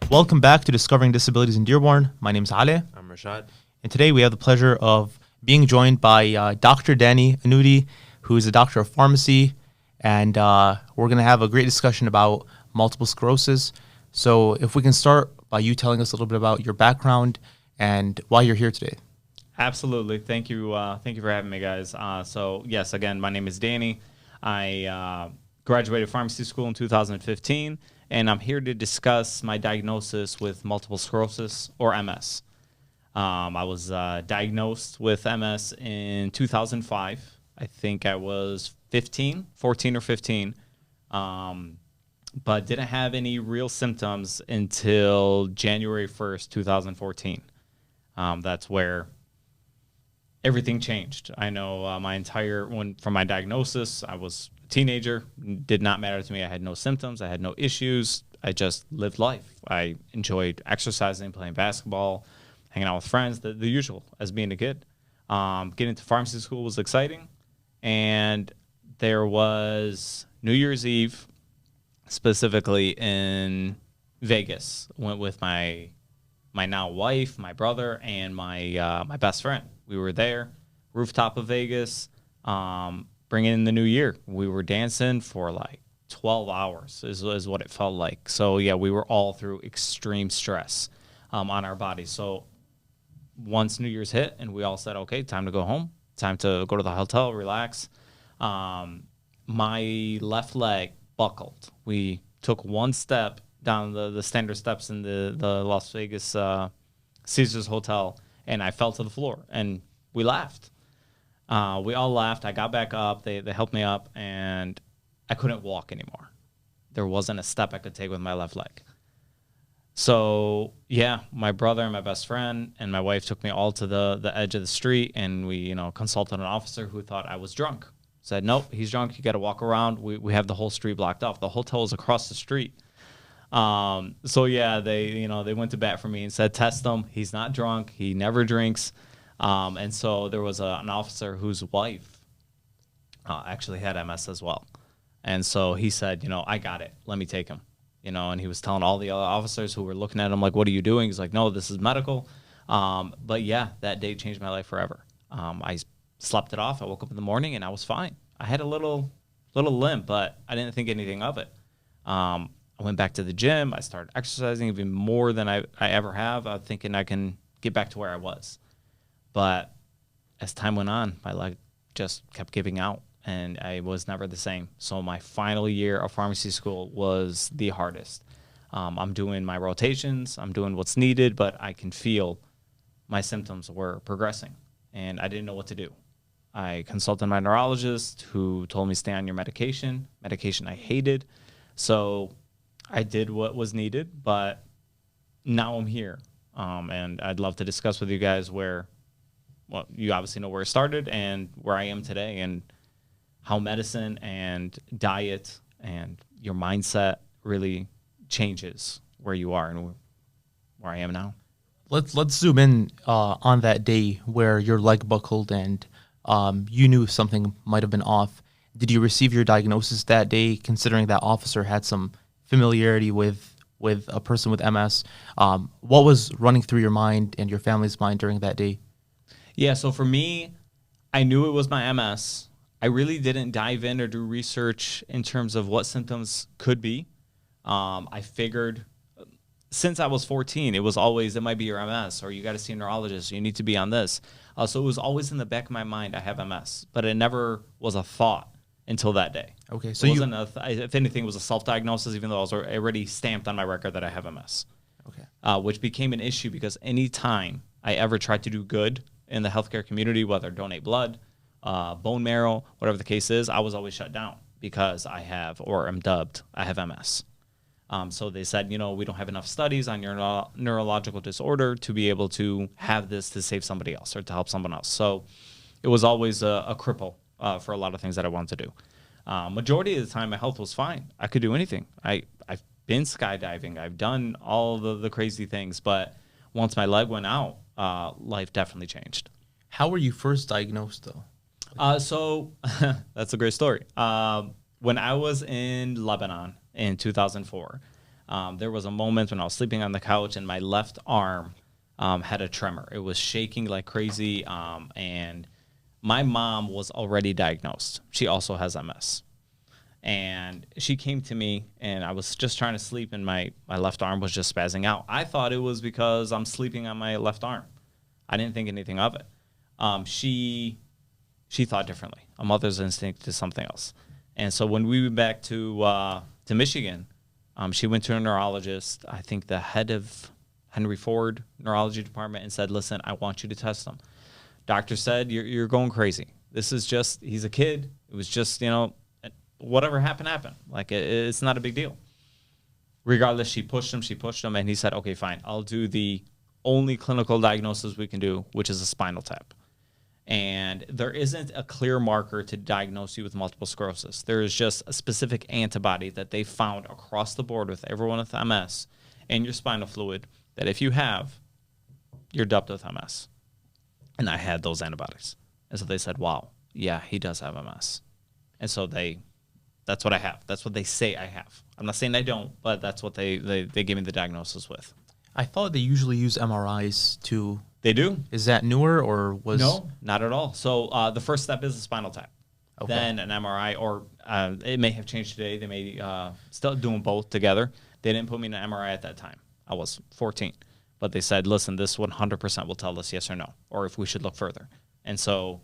Welcome back to Discovering Disabilities in Dearborn. My name is Ale. I'm Rashad. And today we have the pleasure of being joined by Dr. Danny Anouti, who is a doctor of pharmacy. And we're going to have a great discussion about multiple sclerosis. So if we can start by you telling us a little bit about your background and why you're here today. Absolutely. Thank you. Thank you for having me, guys. So yes, again, my name is Danny. I graduated pharmacy school in 2015, and I'm here to discuss my diagnosis with multiple sclerosis, or MS. I was diagnosed with MS in 2005. I think I was 14 or 15, but didn't have any real symptoms until January 1st, 2014. That's where everything changed. I know from my diagnosis, I was a teenager. Did not matter to me. I had no symptoms. I had no issues. I just lived life. I enjoyed exercising, playing basketball, hanging out with friends, the usual as being a kid. Getting to pharmacy school was exciting. And there was New Year's Eve, specifically in Vegas. Went with my now wife, my brother, and my best friend. We were there, rooftop of Vegas, bringing in the new year. We were dancing for like 12 hours is what it felt like. So, yeah, we were all through extreme stress on our bodies. So once New Year's hit and we all said, okay, time to go home, time to go to the hotel, relax, my left leg buckled. We took one step down the standard steps in the Las Vegas Caesars Hotel, and I fell to the floor, and we laughed. We all laughed. I got back up. They helped me up, and I couldn't walk anymore. There wasn't a step I could take with my left leg. So, yeah, my brother and my best friend and my wife took me all to the edge of the street, and we, consulted an officer who thought I was drunk. Said, nope, he's drunk. You got to walk around. We have the whole street blocked off. The hotel is across the street. So yeah, they went to bat for me and said, test him. He's not drunk. He never drinks. And so there was an officer whose wife actually had MS as well. And so he said, I got it. Let me take him. And he was telling all the other officers who were looking at him, like, what are you doing? He's like, no, this is medical. But yeah, that day changed my life forever. I slept it off. I woke up in the morning and I was fine. I had a little limp, but I didn't think anything of it. I went back to the gym. I started exercising even more than I ever have, thinking I can get back to where I was. But as time went on, my leg just kept giving out, and I was never the same. So my final year of pharmacy school was the hardest. I'm doing my rotations. I'm doing what's needed, but I can feel my symptoms were progressing, and I didn't know what to do. I consulted my neurologist, who told me stay on your medication I hated. So I did what was needed, but now I'm here. And I'd love to discuss with you guys you obviously know where it started and where I am today, and how medicine and diet and your mindset really changes where you are and where I am now. Let's zoom in on that day where your leg buckled and you knew something might have been off. Did you receive your diagnosis that day, considering that officer had some familiarity with a person with MS? What was running through your mind and your family's mind during that day? Yeah, so for me, I knew it was my MS. I really didn't dive in or do research in terms of what symptoms could be. I figured since I was 14, it was always, it might be your MS, or you got to see a neurologist, you need to be on this. So it was always in the back of my mind, I have MS, but it never was a thought until that day. Okay, so if anything, it was a self-diagnosis, even though I was already stamped on my record that I have MS. Okay. Which became an issue because any time I ever tried to do good in the healthcare community, whether donate blood, bone marrow, whatever the case is, I was always shut down because I have MS. So they said, we don't have enough studies on your neurological disorder to be able to have this to save somebody else or to help someone else. So it was always a cripple for a lot of things that I wanted to do. Majority of the time, my health was fine. I could do anything. I've been skydiving. I've done all the crazy things. But once my leg went out, life definitely changed. How were you first diagnosed, though? So that's a great story. When I was in Lebanon in 2004, There was a moment when I was sleeping on the couch and my left arm had a tremor. It was shaking like crazy. And my mom was already diagnosed. She also has MS. And she came to me, and I was just trying to sleep, and my left arm was just spazzing out. I thought it was because I'm sleeping on my left arm. I didn't think anything of it. She thought differently. A mother's instinct is something else. And so when we went back to Michigan, she went to a neurologist, I think the head of Henry Ford Neurology Department, and said, listen, I want you to test him. Doctor said, you're going crazy. This is just, he's a kid. It was just, whatever happened. Like, it's not a big deal. Regardless, she pushed him, and he said, okay, fine. I'll do the only clinical diagnosis we can do, which is a spinal tap. And there isn't a clear marker to diagnose you with multiple sclerosis. There is just a specific antibody that they found across the board with everyone with MS and your spinal fluid that if you have, you're dubbed with MS. And I had those antibodies. And so they said, wow, yeah, he does have MS. And so that's what I have. That's what they say I have. I'm not saying I don't, but that's what they gave me the diagnosis with. I thought they usually use MRIs to... They do. Is that newer or was... No, not at all. So the first step is a spinal tap. Okay. Then an MRI, or it may have changed today. They may still doing both together. They didn't put me in an MRI at that time. I was 14. But they said, listen, this 100% will tell us yes or no, or if we should look further. And so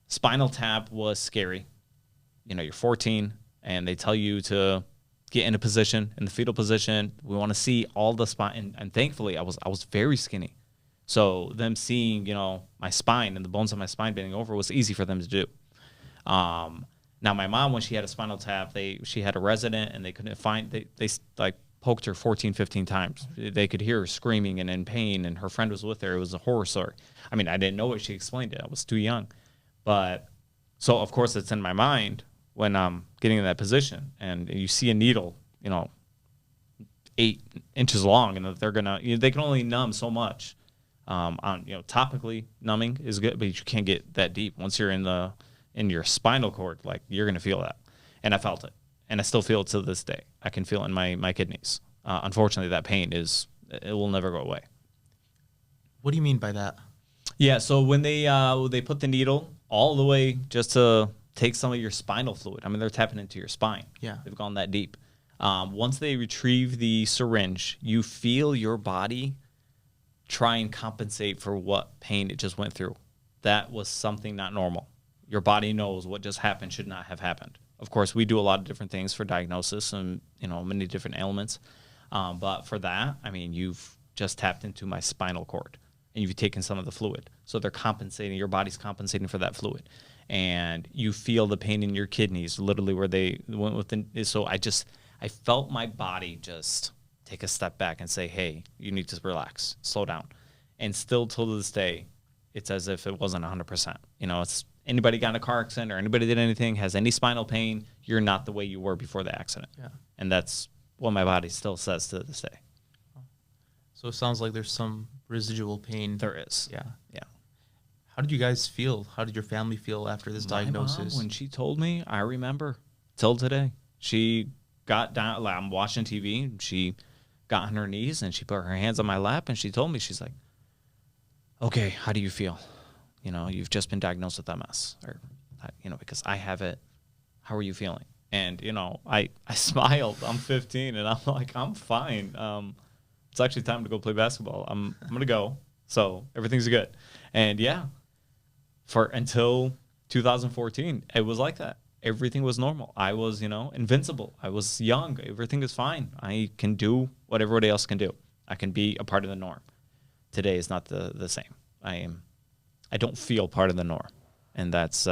spinal tap was scary. You're 14, and they tell you to get in a position, in the fetal position. We want to see all the spine. And thankfully, I was very skinny. So them seeing, my spine and the bones of my spine bending over was easy for them to do. Now, my mom, when she had a spinal tap, she had a resident, and they couldn't find, they like poked her 14, 15 times. They could hear her screaming and in pain, and her friend was with her. It was a horror story. I mean, I didn't know it. She explained it. I was too young. But so, of course, it's in my mind when I'm getting in that position, and you see a needle, 8 inches long, and they're gonna, they can only numb so much. Topically numbing is good, but you can't get that deep. Once you're in your spinal cord, like, you're gonna feel that, and I felt it, and I still feel it to this day. I can feel it in my kidneys. Unfortunately, that pain it will never go away. What do you mean by that? Yeah, so when they put the needle all the way just to take some of your spinal fluid. I mean, they're tapping into your spine. Yeah. They've gone that deep. Once they retrieve the syringe, you feel your body try and compensate for what pain it just went through. That was something not normal. Your body knows what just happened should not have happened. Of course, we do a lot of different things for diagnosis and, many different ailments. But for that, I mean, you've just tapped into my spinal cord, and you've taken some of the fluid. So they're compensating, your body's compensating for that fluid. And you feel the pain in your kidneys, literally where they went with the, so I felt my body just take a step back and say, hey, you need to relax, slow down. And still till this day, it's as if it wasn't 100%. It's anybody got in a car accident or anybody did anything, has any spinal pain, you're not the way you were before the accident. Yeah. And that's what my body still says to this day. So it sounds like there's some residual pain. There is. Yeah. Yeah. How did you guys feel? How did your family feel after this diagnosis? My mom, when she told me, I remember till today. She got down, like, I'm watching TV, and she got on her knees, and she put her hands on my lap, and she told me, she's like, okay, how do you feel? You've just been diagnosed with MS, or, because I have it. How are you feeling? And, I smiled. I'm 15, and I'm like, I'm fine. It's actually time to go play basketball. I'm going to go. So everything's good. And yeah, until 2014, it was like that. Everything was normal. I was, invincible. I was young. Everything is fine. I can do what everybody else can do. I can be a part of the norm. Today is not the same. I don't feel part of the norm. And that's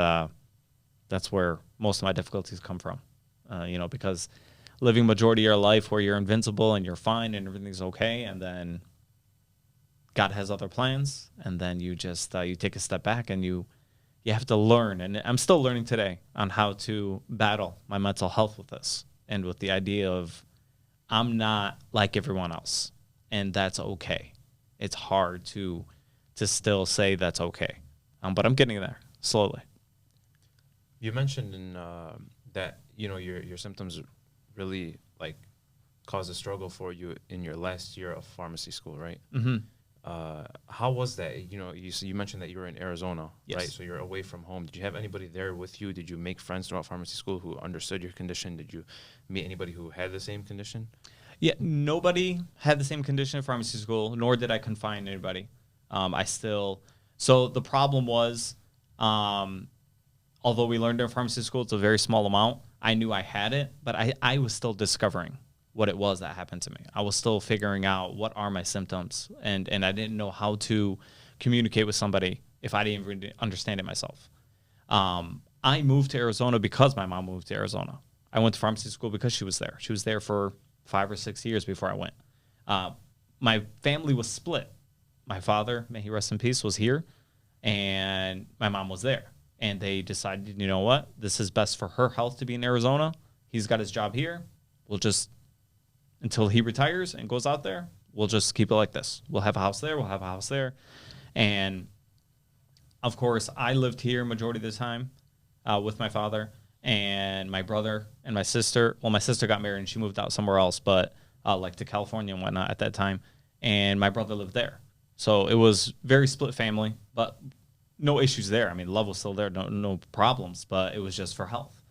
where most of my difficulties come from. Because living majority of your life where you're invincible and you're fine and everything's okay, and then God has other plans, and then you just you take a step back, and you have to learn. And I'm still learning today on how to battle my mental health with this, and with the idea of I'm not like everyone else, and that's okay. It's hard to still say that's okay, but I'm getting there slowly. You mentioned in that your symptoms really caused a struggle for you in your last year of pharmacy school, right? Mm-hmm. How was that? You know, you mentioned that you were in Arizona, Yes. right? So you're away from home. Did you have anybody there with you? Did you make friends throughout pharmacy school who understood your condition? Did you meet anybody who had the same condition? Yeah, nobody had the same condition in pharmacy school, nor did I confine anybody. So the problem was, although we learned in pharmacy school, it's a very small amount. I knew I had it, but I was still discovering what it was that happened to me. I was still figuring out what are my symptoms, and I didn't know how to communicate with somebody if I didn't really understand it myself. I moved to Arizona because my mom moved to Arizona. I went to pharmacy school because she was there. She was there for 5 or 6 years before I went. My family was split. My father, may he rest in peace, was here, and my mom was there. And they decided, you know what? This is best for her health to be in Arizona. He's got his job here. We'll just, until he retires and goes out there, we'll just keep it like this. We'll have a house there. We'll have a house there. And, of course, I lived here majority of the time with my father and my brother and my sister. Well, my sister got married and she moved out somewhere else, but like to California and whatnot at that time. And my brother lived there. So it was very split family, but no issues there. I mean, love was still there, no problems, but it was just for health.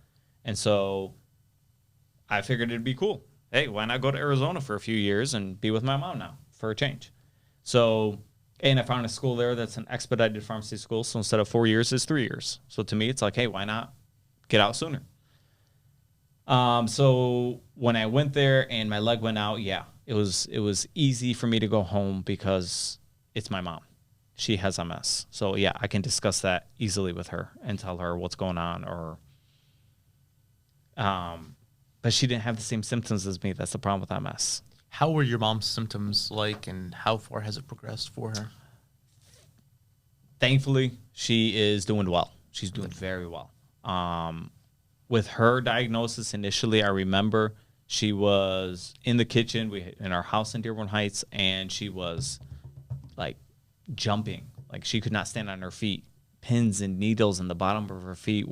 And so I figured it'd be cool. Hey, why not go to Arizona for a few years and be with my mom now for a change? So, and I found a school there that's an expedited pharmacy school. So instead of 4 years, it's 3 years. So to me, it's like, hey, why not get out sooner? So when I went there and my leg went out, yeah, it was easy for me to go home because it's my mom. She has MS. So yeah, I can discuss that easily with her and tell her what's going on or but she didn't have the same symptoms as me. That's the problem with MS. How were your mom's symptoms like, and how far has it progressed for her? Thankfully, she is doing well. She's doing very well. With her diagnosis initially, I remember she was in the kitchen in our house in Dearborn Heights, and she was like jumping. Like she could not stand on her feet. Pins and needles in the bottom of her feet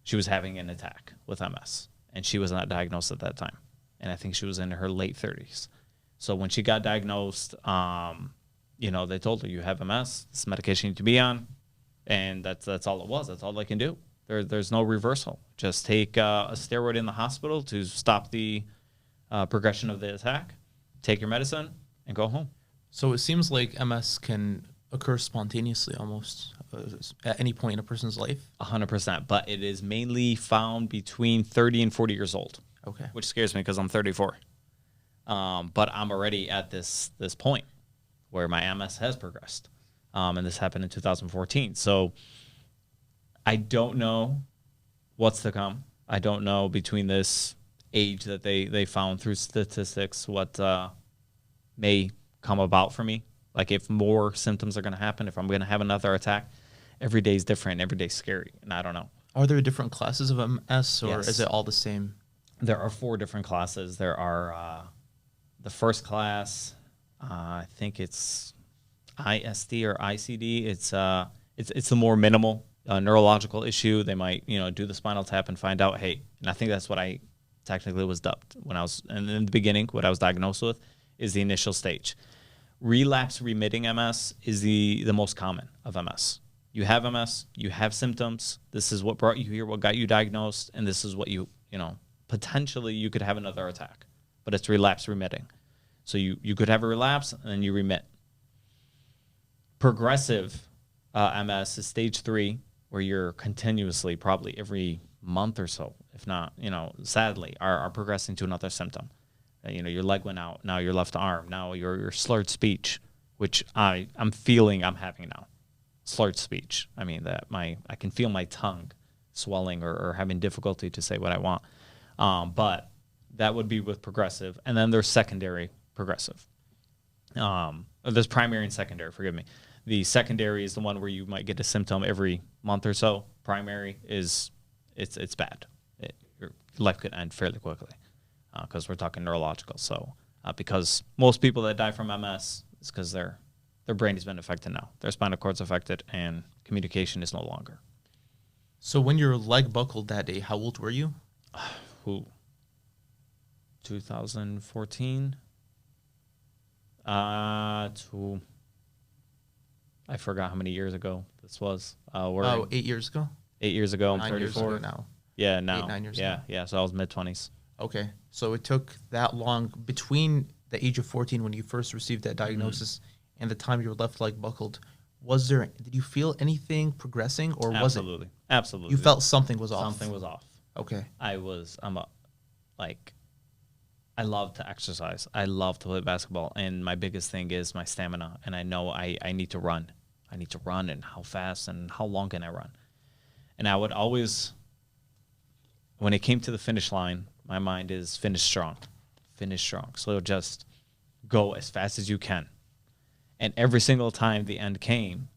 she was having an attack with MS, and she was not diagnosed at that time. And I think she was in her late 30s. So when she got diagnosed, they told her, you have MS, this medication you need to be on. And that's all it was. That's all they can do. There's no reversal. Just take a steroid in the hospital to stop the progression of the attack, take your medicine, and go home. So it seems like MS can occur spontaneously almost at any point in a person's life. 100%. But it is mainly found between 30 and 40 years old. Okay. Which scares me because I'm 34. But I'm already at this point where my MS has progressed. And this happened in 2014. So I don't know what's to come. I don't know between this age that they found through statistics what may come about for me. Like if more symptoms are going to happen, if I'm going to have another attack, every day is different. Every day is scary. And I don't know. Are there different classes of MS or Yes. is it all the same? There are 4 different classes. There are the first class, I think it's ISD or ICD. It's the more minimal neurological issue. They might do the spinal tap and find out, hey, and I think that's what I technically was dubbed when I was in the beginning. What I was diagnosed with is the initial stage. Relapse remitting MS is the most common of MS. You have MS, you have symptoms. This is what brought you here, what got you diagnosed, and this is what potentially you could have another attack, but it's relapse remitting. So you could have a relapse and then you remit. Progressive MS is stage 3, where you're continuously, probably every month or so, if not, sadly, are progressing to another symptom. Your leg went out, now your left arm, now your slurred speech, which I'm feeling I'm having now. Slurred speech. I mean, I can feel my tongue swelling or having difficulty to say what I want. But that would be with progressive. And then there's secondary progressive. There's primary and secondary, forgive me. The secondary is the one where you might get a symptom every month or so. Primary is, it's bad. Your life could end fairly quickly because we're talking neurological. So because most people that die from MS is because their brain has been affected now. Their spinal cord's affected and communication is no longer. So when your leg buckled that day, how old were you? Ooh. 2014 to I forgot how many years ago this was. We're 8 years ago. 8 years ago. I'm 9 years 34 ago now. Yeah, now. 8, 9 years yeah, ago. yeah. So I was mid-20s. Okay, so it took that long between the age of 14 when you first received that diagnosis and the time your left leg buckled. Did you feel anything progressing, or was it? Absolutely. You felt something was off. Something was off. Okay. I love to exercise. I love to play basketball. And my biggest thing is my stamina. And I know I need to run. I need to run, and how fast and how long can I run? And I would always, when it came to the finish line, my mind is finish strong. Finish strong. So just go as fast as you can. And every single time the end came,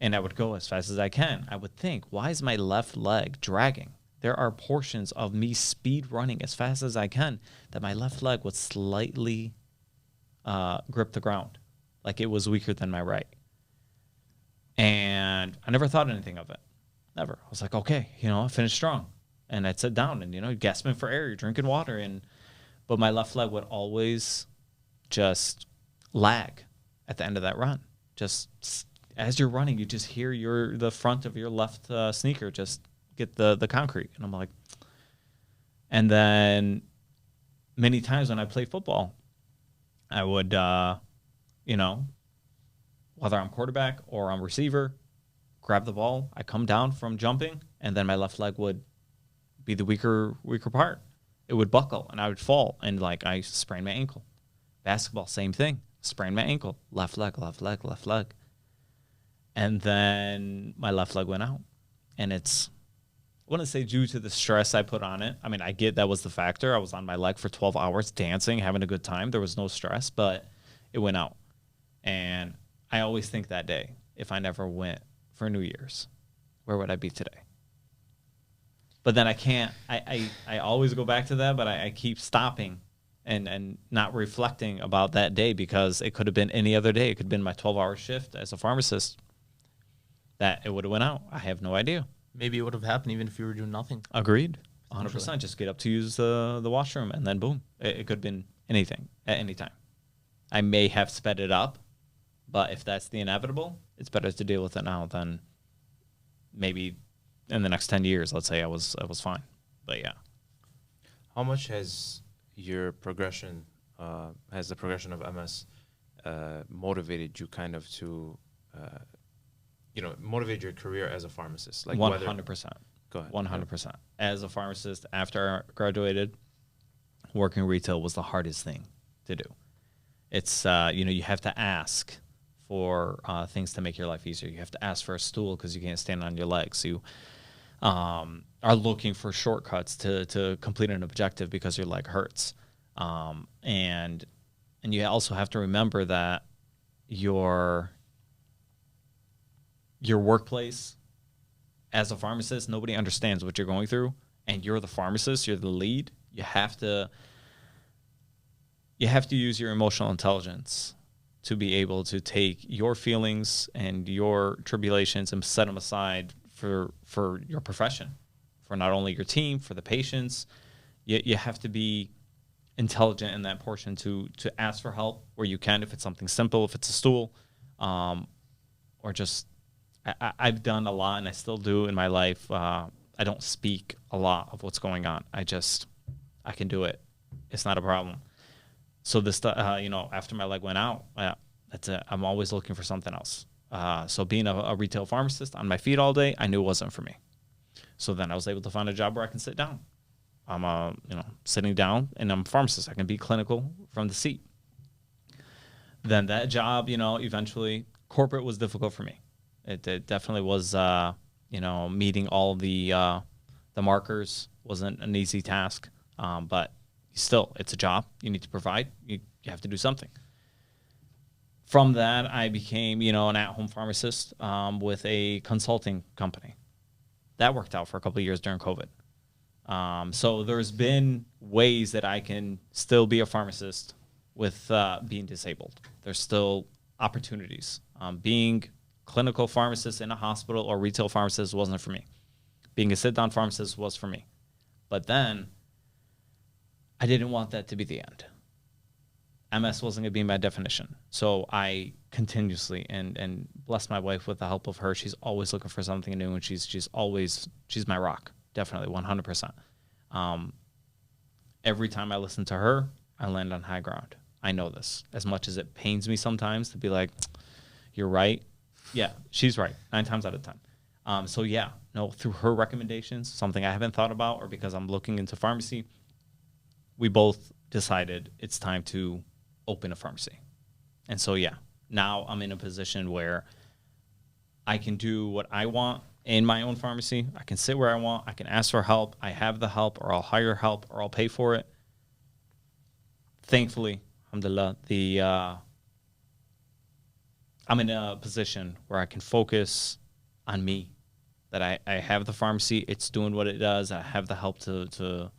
and I would go as fast as I can, I would think, why is my left leg dragging? There are portions of me speed running as fast as I can that my left leg would slightly grip the ground, like it was weaker than my right. And I never thought anything of it. Never. I was like, okay, I finished strong. And I'd sit down and, gasping for air, you're drinking water. But my left leg would always just lag at the end of that run. Just as you're running, you just hear the front of your left sneaker just get the concrete. And I'm like, and then many times when I play football, I would, whether I'm quarterback or I'm receiver, grab the ball, I come down from jumping, and then my left leg would be the weaker part. It would buckle, and I would fall, and I sprained my ankle. Basketball, same thing. Sprained my ankle. Left leg. And then my left leg went out. And I wouldn't say due to the stress I put on it. I mean, I get that was the factor. I was on my leg for 12 hours dancing, having a good time. There was no stress, but it went out. And I always think that day, if I never went for New Year's, where would I be today? But then I can't. I always go back to that, but I keep stopping and not reflecting about that day, because it could have been any other day. It could have been my 12-hour shift as a pharmacist that it would have went out. I have no idea. Maybe it would have happened even if you were doing nothing. Agreed. 100%. Just get up to use the washroom, and then boom. It could have been anything at any time. I may have sped it up, but if that's the inevitable, it's better to deal with it now than maybe in the next 10 years. Let's say I was fine. But yeah. How much has your progression, has the progression of MS motivated you kind of to, motivate your career as a pharmacist? 100%. Go ahead. 100%. As a pharmacist, after I graduated, working retail was the hardest thing to do. It's, you have to ask for things to make your life easier. You have to ask for a stool because you can't stand on your legs. You are looking for shortcuts to complete an objective because your leg hurts. And you also have to remember that your workplace as a pharmacist, nobody understands what you're going through, and you're the pharmacist, you're the lead. You have to use your emotional intelligence to be able to take your feelings and your tribulations and set them aside for your profession, for not only your team, for the patients. You have to be intelligent in that portion to ask for help where you can, if it's something simple, if it's a stool, or just I've done a lot, and I still do in my life. I don't speak a lot of what's going on. I can do it. It's not a problem. So this, after my leg went out, that's it. I'm always looking for something else. So being a retail pharmacist on my feet all day, I knew it wasn't for me. So then I was able to find a job where I can sit down. I'm, sitting down, and I'm a pharmacist. I can be clinical from the seat. Then that job, eventually corporate was difficult for me. It definitely was, meeting all the markers wasn't an easy task. But still, it's a job. You need to provide. You have to do something. From that, I became, an at-home pharmacist with a consulting company. That worked out for a couple of years during COVID. So there's been ways that I can still be a pharmacist with being disabled. There's still opportunities. Being clinical pharmacist in a hospital or retail pharmacist wasn't for me. Being a sit-down pharmacist was for me. But then I didn't want that to be the end. MS wasn't going to be my definition. So I continuously, and bless my wife with the help of her, she's always looking for something new, and she's my rock, definitely 100%. Every time I listen to her, I land on high ground. I know this. As much as it pains me sometimes to be like, you're right. Yeah, she's right 9 times out of 10. So yeah, no, through her recommendations, something I haven't thought about, or because I'm looking into pharmacy, we both decided it's time to open a pharmacy. And so, yeah, now I'm in a position where I can do what I want in my own pharmacy. I can sit where I want. I can ask for help. I have the help, or I'll hire help, or I'll pay for it. Thankfully, alhamdulillah, I'm in a position where I can focus on me, that I have the pharmacy. It's doing what it does. I have the help to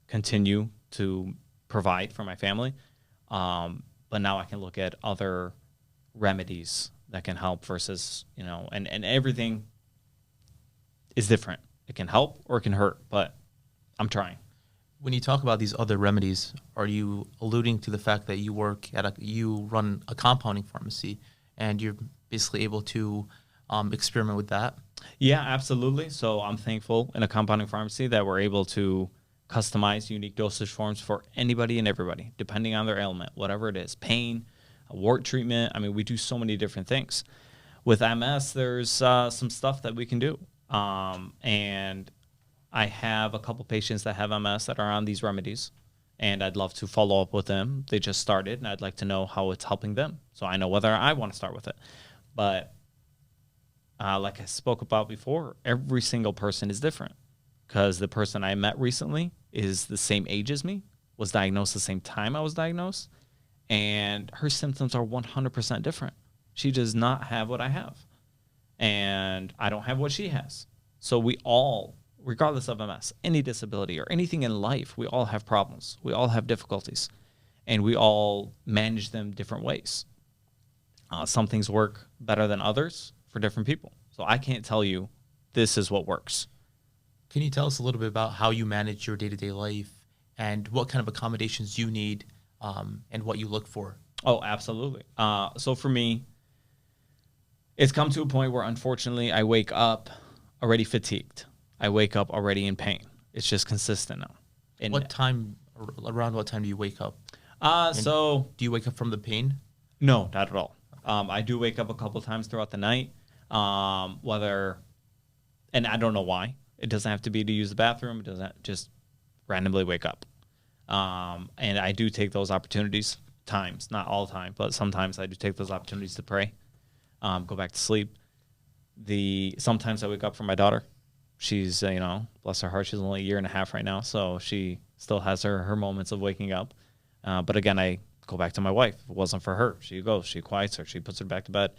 continue to provide for my family. But now I can look at other remedies that can help versus, and everything is different. It can help or it can hurt, but I'm trying. When you talk about these other remedies, are you alluding to the fact that you run a compounding pharmacy and you're basically able to experiment with that? Yeah, absolutely. So I'm thankful in a compounding pharmacy that we're able to customize unique dosage forms for anybody and everybody, depending on their ailment, whatever it is, pain, a wart treatment. I mean, we do so many different things. With MS, there's some stuff that we can do. And I have a couple patients that have MS that are on these remedies, and I'd love to follow up with them. They just started, and I'd like to know how it's helping them, so I know whether I want to start with it. But like I spoke about before, every single person is different, because the person I met recently is the same age as me, was diagnosed the same time I was diagnosed, and her symptoms are 100% different. She does not have what I have, and I don't have what she has. So we all, regardless of MS, any disability or anything in life, we all have problems. We all have difficulties, and we all manage them different ways. Some things work better than others for different people. So I can't tell you this is what works. Can you tell us a little bit about how you manage your day-to-day life and what kind of accommodations you need and what you look for? Oh, absolutely. So for me, it's come to a point where, unfortunately, I wake up already fatigued. I wake up already in pain. It's just consistent now. And around what time do you wake up? So do you wake up from the pain? No, not at all. I do wake up a couple times throughout the night, and I don't know why. It doesn't have to be to use the bathroom. It doesn't, just randomly wake up. And I do take those opportunities, times, not all the time, but sometimes I do take those opportunities to pray, go back to sleep. Sometimes I wake up for my daughter. She's, bless her heart, she's only 1.5 years right now, so she still has her moments of waking up. But again, I go back to my wife. If it wasn't for her, she goes, she quiets her, she puts her back to bed.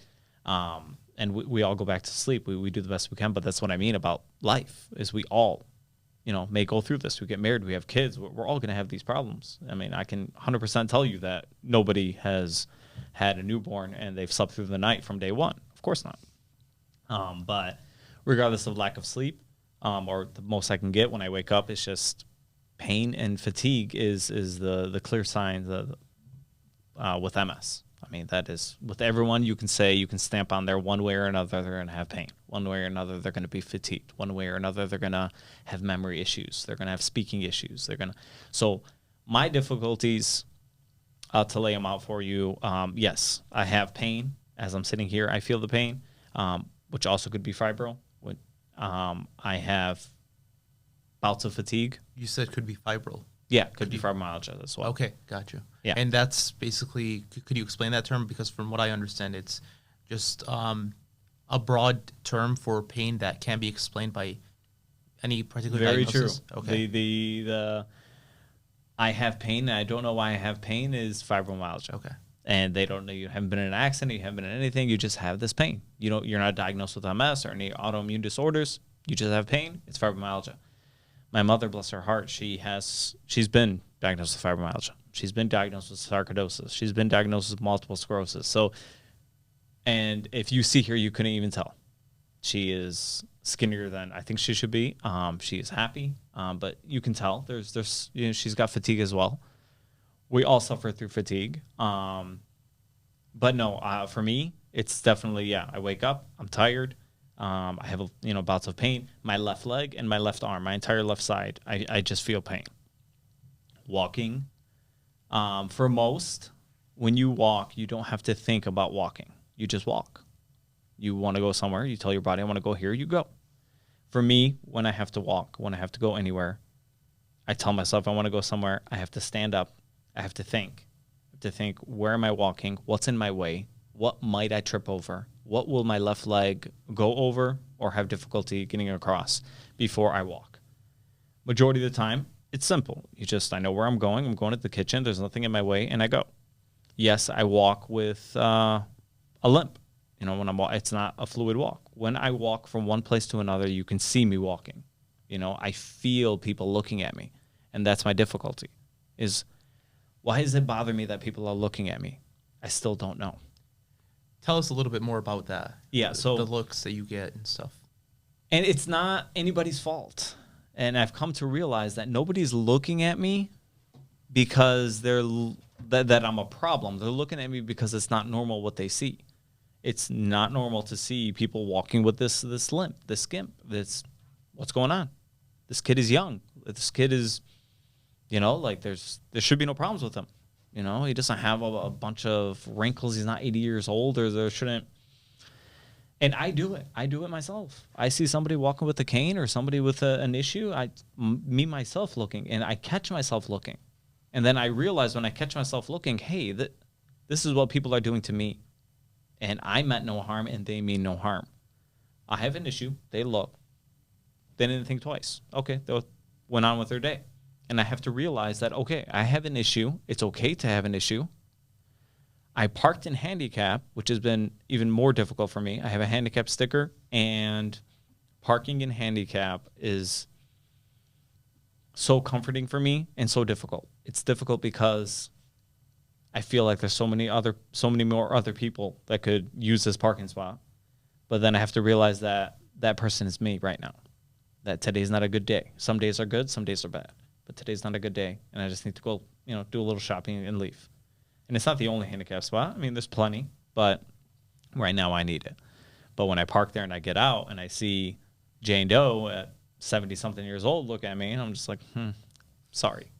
And we all go back to sleep. We do the best we can, but that's what I mean about life, is we all, may go through this. We get married, we have kids. We're all going to have these problems. I mean, I can 100% tell you that nobody has had a newborn and they've slept through the night from day one. Of course not. But regardless of lack of sleep, or the most I can get when I wake up, it's just pain and fatigue is the clear sign with MS. I mean, that is, with everyone, you can stamp on there one way or another, they're going to have pain. One way or another, they're going to be fatigued. One way or another, they're going to have memory issues. They're going to have speaking issues. So my difficulties, to lay them out for you, yes, I have pain. As I'm sitting here, I feel the pain, which also could be fibro. I have bouts of fatigue. You said could be fibro. Yeah, could be fibromyalgia as well. Okay, got you. Yeah. And that's basically, could you explain that term? Because from what I understand, it's just a broad term for pain that can be explained by any particular diagnosis. Very true. Okay. The I have pain and I don't know why I have pain is fibromyalgia. Okay. And they don't know, you haven't been in an accident, you haven't been in anything, you just have this pain. You're not diagnosed with MS or any autoimmune disorders. You just have pain. It's fibromyalgia. My mother, bless her heart, she's been diagnosed with fibromyalgia. She's been diagnosed with sarcoidosis. She's been diagnosed with multiple sclerosis. So, and if you see her, you couldn't even tell. She is skinnier than I think she should be. She is happy, but you can tell there's she's got fatigue as well. We all suffer through fatigue. But no, for me, it's definitely, I wake up, I'm tired. I have, bouts of pain. My left leg and my left arm, my entire left side, I just feel pain. Walking, for most, when you walk, you don't have to think about walking. You just walk. You want to go somewhere, you tell your body, I want to go here, you go. For me, when I have to walk, when I have to go anywhere, I tell myself I want to go somewhere, I have to stand up, I have to think. Where am I walking? What's in my way? What might I trip over? What will my left leg go over or have difficulty getting across before I walk? Majority of the time, it's simple. I know where I'm going. I'm going to the kitchen. There's nothing in my way, and I go. Yes, I walk with a limp. When it's not a fluid walk. When I walk from one place to another, you can see me walking. I feel people looking at me, and that's my difficulty. Why does it bother me that people are looking at me? I still don't know. Tell us a little bit more about that. Yeah, so the looks that you get and stuff. And it's not anybody's fault. And I've come to realize that nobody's looking at me because that I'm a problem. They're looking at me because it's not normal what they see. It's not normal to see people walking with this limp, this skimp. What's going on? This kid is young. This kid is, there should be no problems with him. He doesn't have a bunch of wrinkles. He's not 80 years old, or there shouldn't. And I do it. I do it myself. I see somebody walking with a cane or somebody with an issue. Me myself looking, and I catch myself looking. And then I realize when I catch myself looking, hey, this is what people are doing to me. And I meant no harm, and they mean no harm. I have an issue. They look. They didn't think twice. Okay, they went on with their day. And I have to realize that, okay, I have an issue. It's okay to have an issue. I parked in handicap, which has been even more difficult for me. I have a handicap sticker, and parking in handicap is so comforting for me and so difficult. It's difficult because I feel like there's so many more other people that could use this parking spot. But then I have to realize that that person is me right now. That today's not a good day. Some days are good, some days are bad. But today's not a good day, and I just need to go, do a little shopping and leave. And it's not the only handicap spot. I mean, there's plenty, but right now I need it. But when I park there and I get out and I see Jane Doe at 70-something years old look at me, and I'm just like, sorry,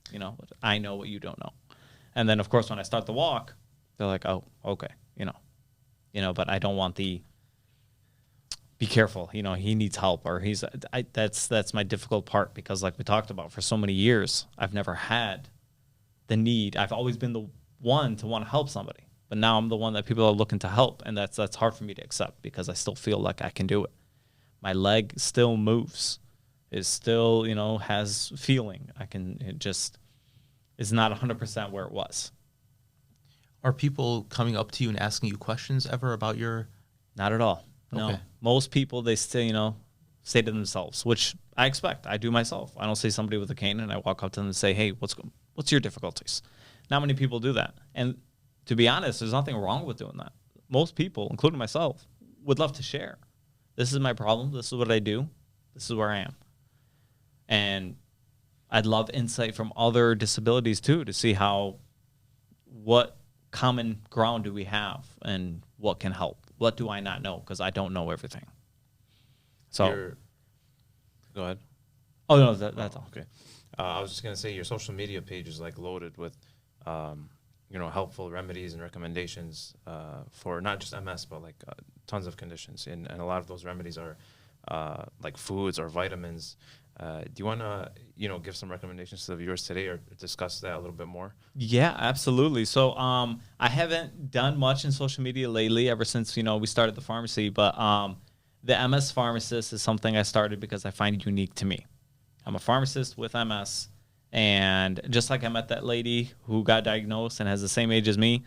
I know what you don't know. And then, of course, when I start the walk, they're like, oh, okay, but I don't want be careful, he needs help, or that's my difficult part, because like we talked about, for so many years, I've never had the need. I've always been the one to want to help somebody, but now I'm the one that people are looking to help, and that's hard for me to accept, because I still feel like I can do it. My leg still moves. It still, has feeling. It just is not 100% where it was. Are people coming up to you and asking you questions ever about your... Not at all. No. Okay. Most people, they still, say to themselves, which I expect. I do myself. I don't see somebody with a cane and I walk up to them and say, hey, what's your difficulties? Not many people do that. And to be honest, there's nothing wrong with doing that. Most people, including myself, would love to share. This is my problem. This is what I do. This is where I am. And I'd love insight from other disabilities too, to see what common ground do we have and what can help. What do I not know? Because I don't know everything. So, go ahead. Oh no, that's all. Okay. I was just gonna say your social media page is like loaded with, helpful remedies and recommendations for not just MS, but like tons of conditions, and a lot of those remedies are like foods or vitamins. Do you want to, give some recommendations to the viewers today, or discuss that a little bit more? Yeah, absolutely. So I haven't done much in social media lately, ever since, we started the pharmacy. But the MS pharmacist is something I started because I find it unique to me. I'm a pharmacist with MS. And just like I met that lady who got diagnosed and has the same age as me,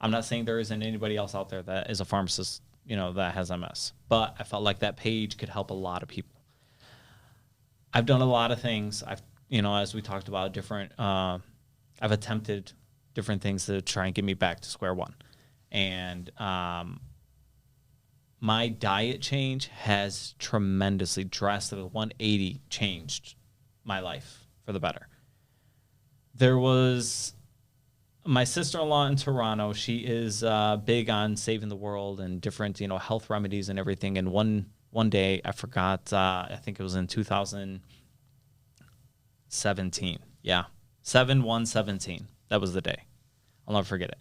I'm not saying there isn't anybody else out there that is a pharmacist, that has MS. But I felt like that page could help a lot of people. I've done a lot of things. As we talked about, I've attempted different things to try and get me back to square one. And my diet change has tremendously, drastically, 180 changed my life for the better. There was my sister-in-law in Toronto. She is big on saving the world and different, health remedies and everything. And one day, I forgot, I think it was in 2017. Yeah, 7/1/17. That was the day. I'll never forget it.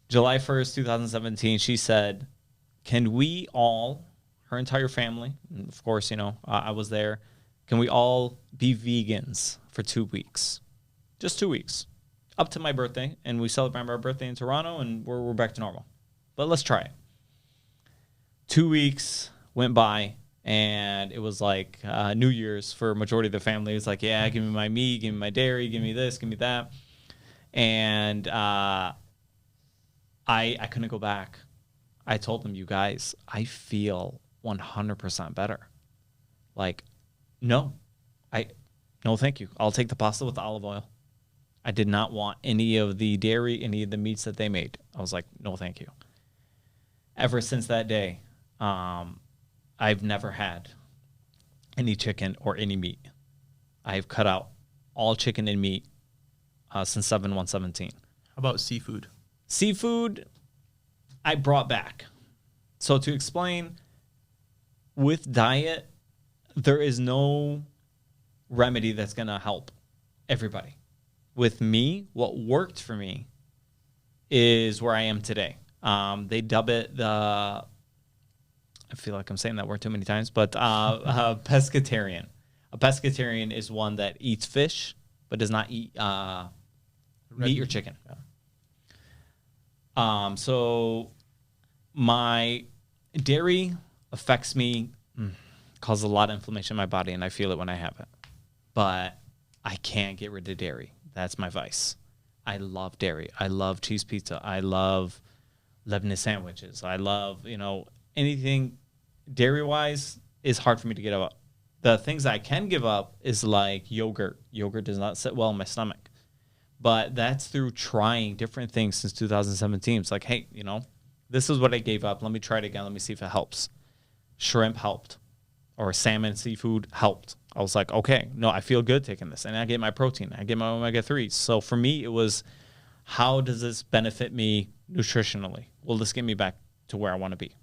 July 1st, 2017, she said, can we all, her entire family, and of course, I was there, can we all be vegans for 2 weeks? Just 2 weeks. Up to my birthday, and we celebrate my birthday in Toronto, and we're back to normal. But let's try it. 2 weeks went by, and it was like New Year's for a majority of the family. It was like, yeah, give me my meat, give me my dairy, give me this, give me that. And I couldn't go back. I told them, you guys, I feel 100% better. Like, no, thank you. I'll take the pasta with the olive oil. I did not want any of the dairy, any of the meats that they made. I was like, no, thank you. Ever since that day, I've never had any chicken or any meat. I've cut out all chicken and meat since 7/1/17. How about seafood? Seafood, I brought back. So to explain, with diet, there is no remedy that's going to help everybody. With me, what worked for me is where I am today. They dub it I feel like I'm saying that word too many times, but pescatarian. A pescatarian is one that eats fish but does not eat meat or chicken. Yeah. So my dairy affects me, causes a lot of inflammation in my body, and I feel it when I have it. But I can't get rid of dairy. That's my vice. I love dairy. I love cheese pizza. I love Lebanese sandwiches. I love, anything dairy-wise is hard for me to get up. The things I can give up is like yogurt. Yogurt does not sit well in my stomach. But that's through trying different things since 2017. It's like, hey, this is what I gave up. Let me try it again. Let me see if it helps. Shrimp helped. Or salmon, seafood helped. I was like, okay, no, I feel good taking this. And I get my protein. I get my omega-3s. So for me, it was, how does this benefit me nutritionally? Will this get me back to where I want to be?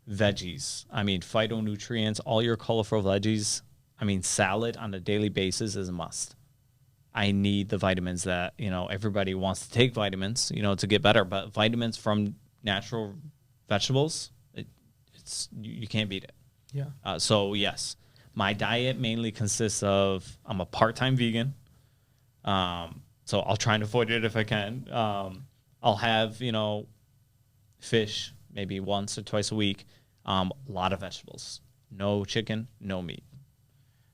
Veggies. Phytonutrients, all your colorful veggies. Salad on a daily basis is a must. I need the vitamins that, everybody wants to take vitamins, to get better. But vitamins from natural vegetables, you can't beat it. Yeah. So, yes, my diet mainly consists of, I'm a part-time vegan. So I'll try and avoid it if I can. I'll have, fish maybe once or twice a week. A lot of vegetables. No chicken, no meat.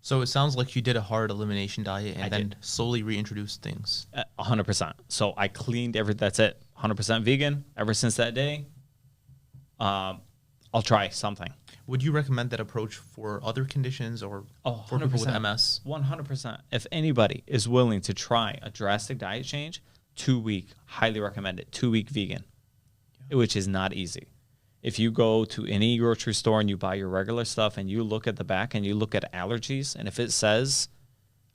So it sounds like you did a hard elimination diet and I then did. slowly reintroduced things. 100%. So I cleaned that's it. 100% vegan. Ever since that day, I'll try something. Would you recommend that approach for other conditions or for people with MS? 100%. If anybody is willing to try a drastic diet change, 2 week, highly recommend it. 2 week vegan, which is not easy. If you go to any grocery store and you buy your regular stuff and you look at the back and you look at allergies, and if it says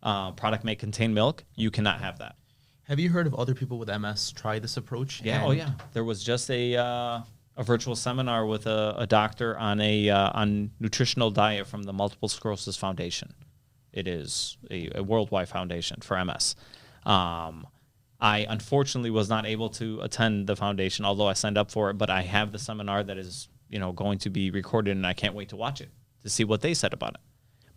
product may contain milk, you cannot have that. Have you heard of other people with MS try this approach? Yeah. Oh, yeah. There was just a virtual seminar with a doctor on on nutritional diet from the Multiple Sclerosis Foundation. It is a worldwide foundation for MS. I unfortunately was not able to attend the foundation, although I signed up for it. But I have the seminar that is, going to be recorded, and I can't wait to watch it to see what they said about it.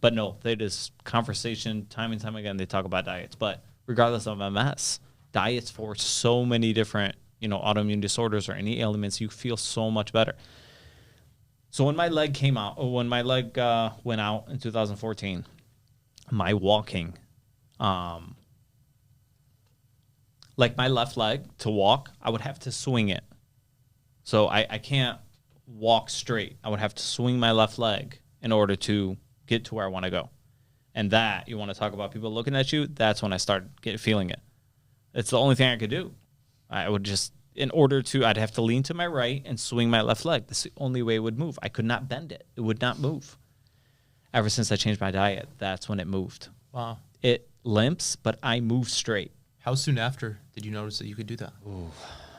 But no, it is conversation time and time again. They talk about diets, but regardless of MS, diets for so many different, autoimmune disorders or any ailments, you feel so much better. So when my leg went out in 2014, my walking, like my left leg to walk, I would have to swing it. So I can't walk straight. I would have to swing my left leg in order to get to where I want to go. And that, you want to talk about people looking at you, that's when I started feeling it. It's the only thing I could do. in order to, I'd have to lean to my right and swing my left leg. That's the only way it would move. I could not bend it. It would not move. Ever since I changed my diet, that's when it moved. Wow. It limps, but I move straight. How soon after did you notice that you could do that? Ooh,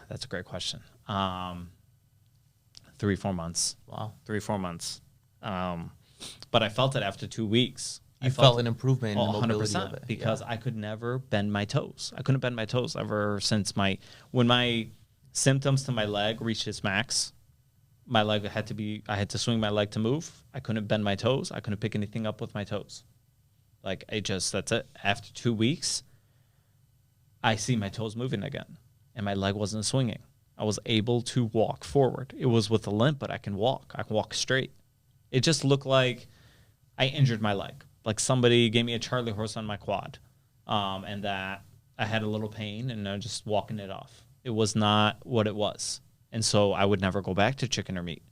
that's a great question. 3-4 months. Wow. 3-4 months. But I felt it after 2 weeks. You felt an improvement in the mobility 100% of it. because I could never bend my toes. I couldn't bend my toes ever since when my symptoms to my leg reached its max. My leg I had to swing my leg to move. I couldn't bend my toes. I couldn't pick anything up with my toes. That's it. After 2 weeks, I see my toes moving again, and my leg wasn't swinging. I was able to walk forward. It was with a limp, but I can walk. I can walk straight. It just looked like I injured my leg. Like somebody gave me a Charlie horse on my quad, and that I had a little pain, and I'm just walking it off. It was not what it was. And so I would never go back to chicken or meat.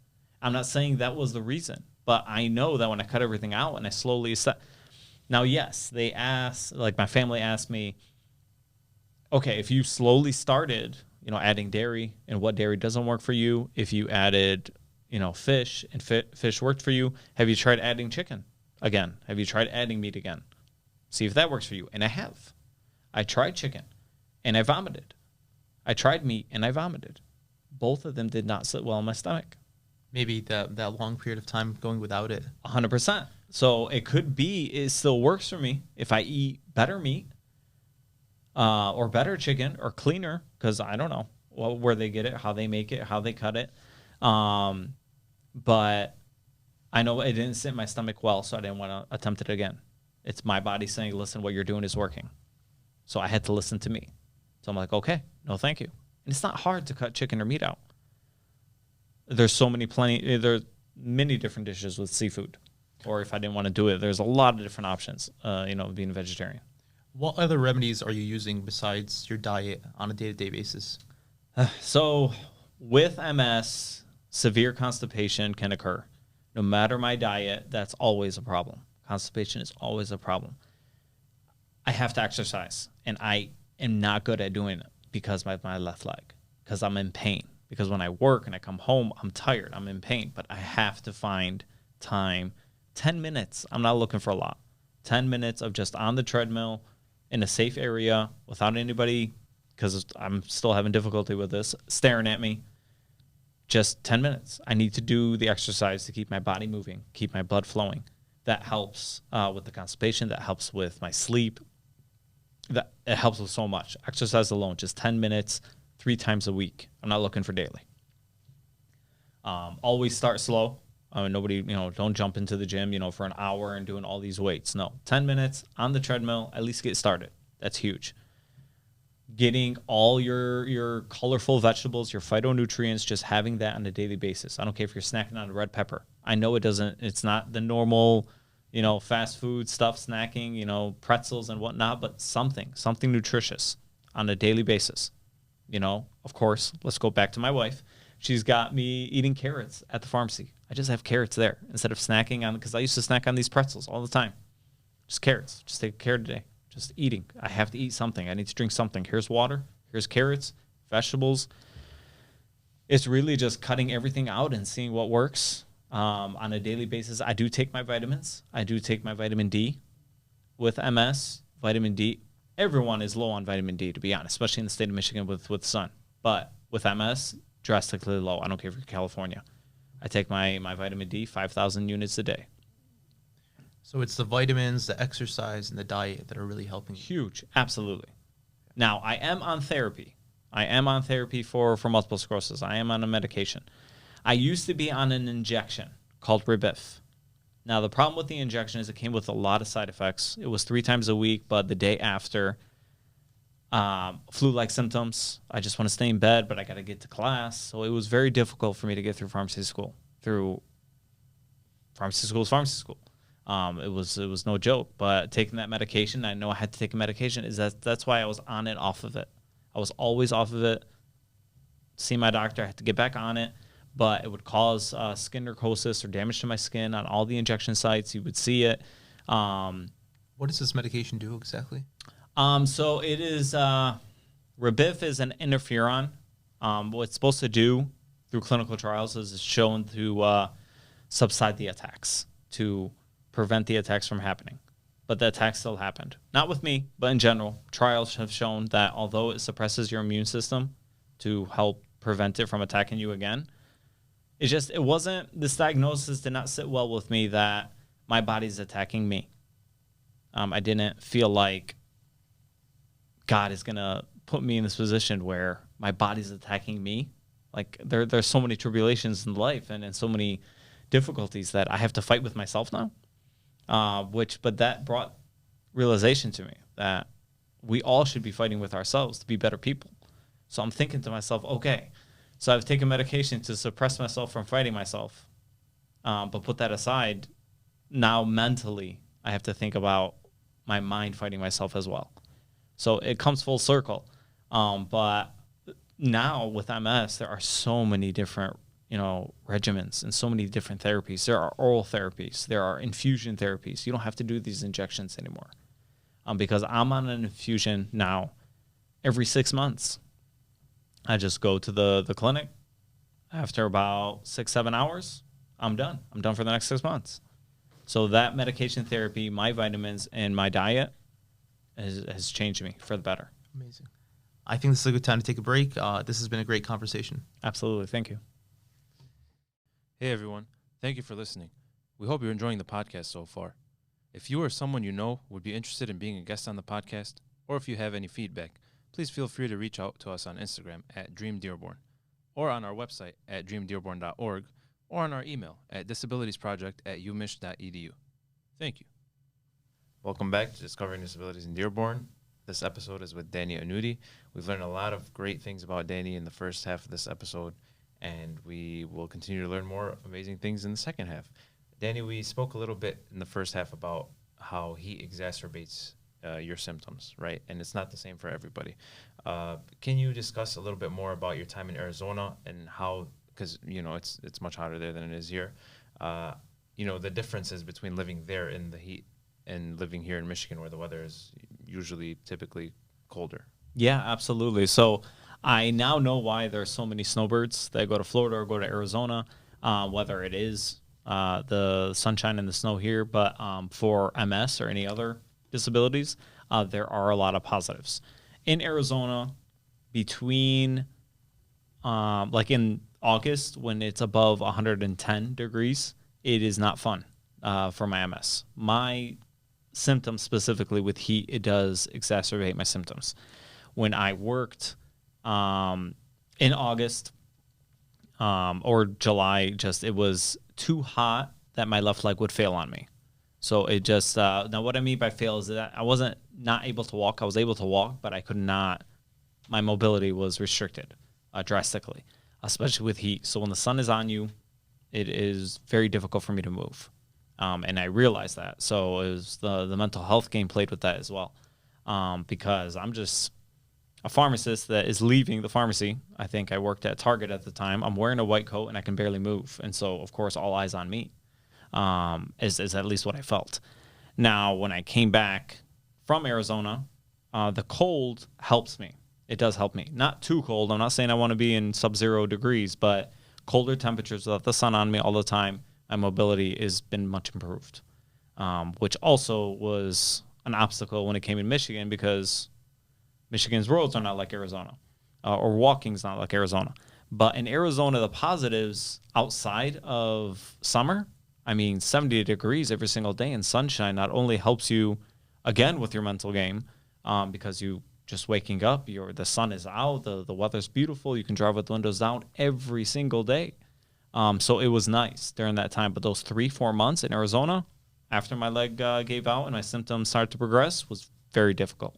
I'm not saying that was the reason, but I know that when I cut everything out and I slowly now, yes, they asked, like my family asked me, okay, if you slowly started, adding dairy and what dairy doesn't work for you, if you added, fish and fish worked for you, have you tried adding chicken again? Have you tried adding meat again? See if that works for you. And I have. I tried chicken and I vomited. I tried meat and I vomited. Both of them did not sit well in my stomach. Maybe that long period of time going without it. 100%. So it could be it still works for me if I eat better meat or better chicken or cleaner, because I don't know where they get it, how they make it, how they cut it. But I know it didn't sit in my stomach well, so I didn't want to attempt it again. It's my body saying, listen, what you're doing is working. So I had to listen to me. So I'm like, okay, no, thank you. And it's not hard to cut chicken or meat out. There's many different dishes with seafood. Or if I didn't want to do it, there's a lot of different options, being a vegetarian. What other remedies are you using besides your diet on a day-to-day basis? So with MS, severe constipation can occur. No matter my diet, that's always a problem. Constipation is always a problem. I have to exercise, and I am not good at doing it because of my left leg, because I'm in pain. Because when I work and I come home, I'm tired, I'm in pain, but I have to find time, 10 minutes. I'm not looking for a lot. 10 minutes of just on the treadmill in a safe area without anybody, because I'm still having difficulty with this, staring at me. Just 10 minutes. I need to do the exercise to keep my body moving, keep my blood flowing. That helps with the constipation. That helps with my sleep. It helps with so much. Exercise alone, just 10 minutes, 3 times a week. I'm not looking for daily. Always start slow. Nobody, don't jump into the gym, for an hour and doing all these weights. No, 10 minutes on the treadmill, at least get started. That's huge. Getting all your colorful vegetables, your phytonutrients, just having that on a daily basis. I don't care if you're snacking on a red pepper. I know it's not the normal, fast food stuff, snacking, pretzels and whatnot, but something nutritious on a daily basis. Of course, let's go back to my wife. She's got me eating carrots at the pharmacy. I just have carrots there instead of snacking on, because I used to snack on these pretzels all the time. Just carrots. Just take a carrot a day. Just eating. I have to eat something. I need to drink something. Here's water. Here's carrots, vegetables. It's really just cutting everything out and seeing what works on a daily basis. I do take my vitamins. I do take my vitamin D with MS. Vitamin D. Everyone is low on vitamin D, to be honest, especially in the state of Michigan with the sun. But with MS, drastically low. I don't care if you're California. I take my vitamin D, 5,000 units a day. So it's the vitamins, the exercise, and the diet that are really helping you. Huge. Absolutely. Now, I am on therapy. I am on therapy for multiple sclerosis. I am on a medication. I used to be on an injection called Rebif. Now, the problem with the injection is it came with a lot of side effects. It was 3 times a week, but the day after, flu-like symptoms. I just want to stay in bed, but I got to get to class. So it was very difficult for me to get through pharmacy school. Pharmacy school. It was no joke. But taking that medication, I know I had to take a medication. That's why I was on it, off of it. I was always off of it. See my doctor, I had to get back on it. But it would cause skin necrosis or damage to my skin on all the injection sites. You would see it. What does this medication do exactly? So it is, Rebif is an interferon What it's supposed to do through clinical trials is it's shown to subside the attacks, to prevent the attacks from happening. But the attacks still happened. Not with me, but in general. Trials have shown that although it suppresses your immune system to help prevent it from attacking you again, it wasn't, this diagnosis did not sit well with me that my body's attacking me. I didn't feel like God is going to put me in this position where my body's attacking me. Like there's so many tribulations in life and so many difficulties that I have to fight with myself now. But that brought realization to me that we all should be fighting with ourselves to be better people. So I'm thinking to myself, okay, so I've taken medication to suppress myself from fighting myself. But put that aside, now mentally, I have to think about my mind fighting myself as well. So it comes full circle. But now with MS, there are so many different, regimens and so many different therapies. There are oral therapies. There are infusion therapies. You don't have to do these injections anymore. Because I'm on an infusion now every 6 months. I just go to the clinic. After about 6-7 hours, I'm done. I'm done for the next 6 months. So that medication therapy, my vitamins, and my diet has changed me for the better. Amazing. I think this is a good time to take a break. This has been a great conversation. Absolutely. Thank you. Hey, everyone. Thank you for listening. We hope you're enjoying the podcast so far. If you or someone you know would be interested in being a guest on the podcast, or if you have any feedback, please feel free to reach out to us on Instagram at DreamDearborn, or on our website at dreamdearborn.org, or on our email at disabilitiesproject@umich.edu. Thank you. Welcome back to Discovering Disabilities in Dearborn. This episode is with Danny Anouti. We've learned a lot of great things about Danny in the first half of this episode, and we will continue to learn more amazing things in the second half. Danny, we spoke a little bit in the first half about how heat exacerbates your symptoms, right? And it's not the same for everybody. Can you discuss a little bit more about your time in Arizona and how, because, it's much hotter there than it is here, the differences between living there in the heat and living here in Michigan where the weather is typically colder? Yeah, absolutely. So I now know why there's so many snowbirds that go to Florida or go to Arizona, whether it is the sunshine and the snow here, but for MS or any other disabilities, there are a lot of positives. In Arizona, between like in August when it's above 110 degrees, it is not fun for my MS. My symptoms specifically with heat, it does exacerbate my symptoms. When I worked in August or July, it was too hot that my left leg would fail on me. So it just, now what I mean by fail is that I wasn't not able to walk. I was able to walk, but I could not, my mobility was restricted drastically, especially with heat. So when the sun is on you, it is very difficult for me to move. And I realized that. So it was the mental health game played with that as well. Because I'm just a pharmacist that is leaving the pharmacy. I think I worked at Target at the time. I'm wearing a white coat and I can barely move. And so, of course, all eyes on me is at least what I felt. Now, when I came back from Arizona, the cold helps me. It does help me. Not too cold. I'm not saying I want to be in sub-zero degrees, but colder temperatures without the sun on me all the time, my mobility has been much improved, which also was an obstacle when it came in Michigan because Michigan's roads are not like Arizona, or walking's not like Arizona. But in Arizona, the positives outside of summer, 70 degrees every single day and sunshine not only helps you, again, with your mental game, because you just waking up, the sun is out, the weather's beautiful, you can drive with the windows down every single day. So it was nice during that time. But those 3-4 months in Arizona, after my leg gave out and my symptoms started to progress, was very difficult.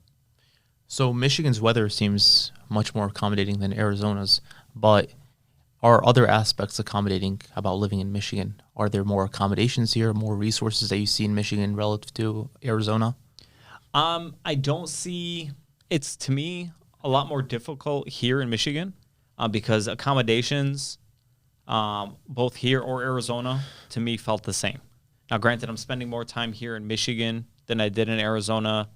So Michigan's weather seems much more accommodating than Arizona's, but are other aspects accommodating about living in Michigan? Are there more accommodations here, more resources that you see in Michigan relative to Arizona? I don't see, it's to me a lot more difficult here in Michigan because accommodations, both here or Arizona, to me felt the same. Now, granted, I'm spending more time here in Michigan than I did in Arizona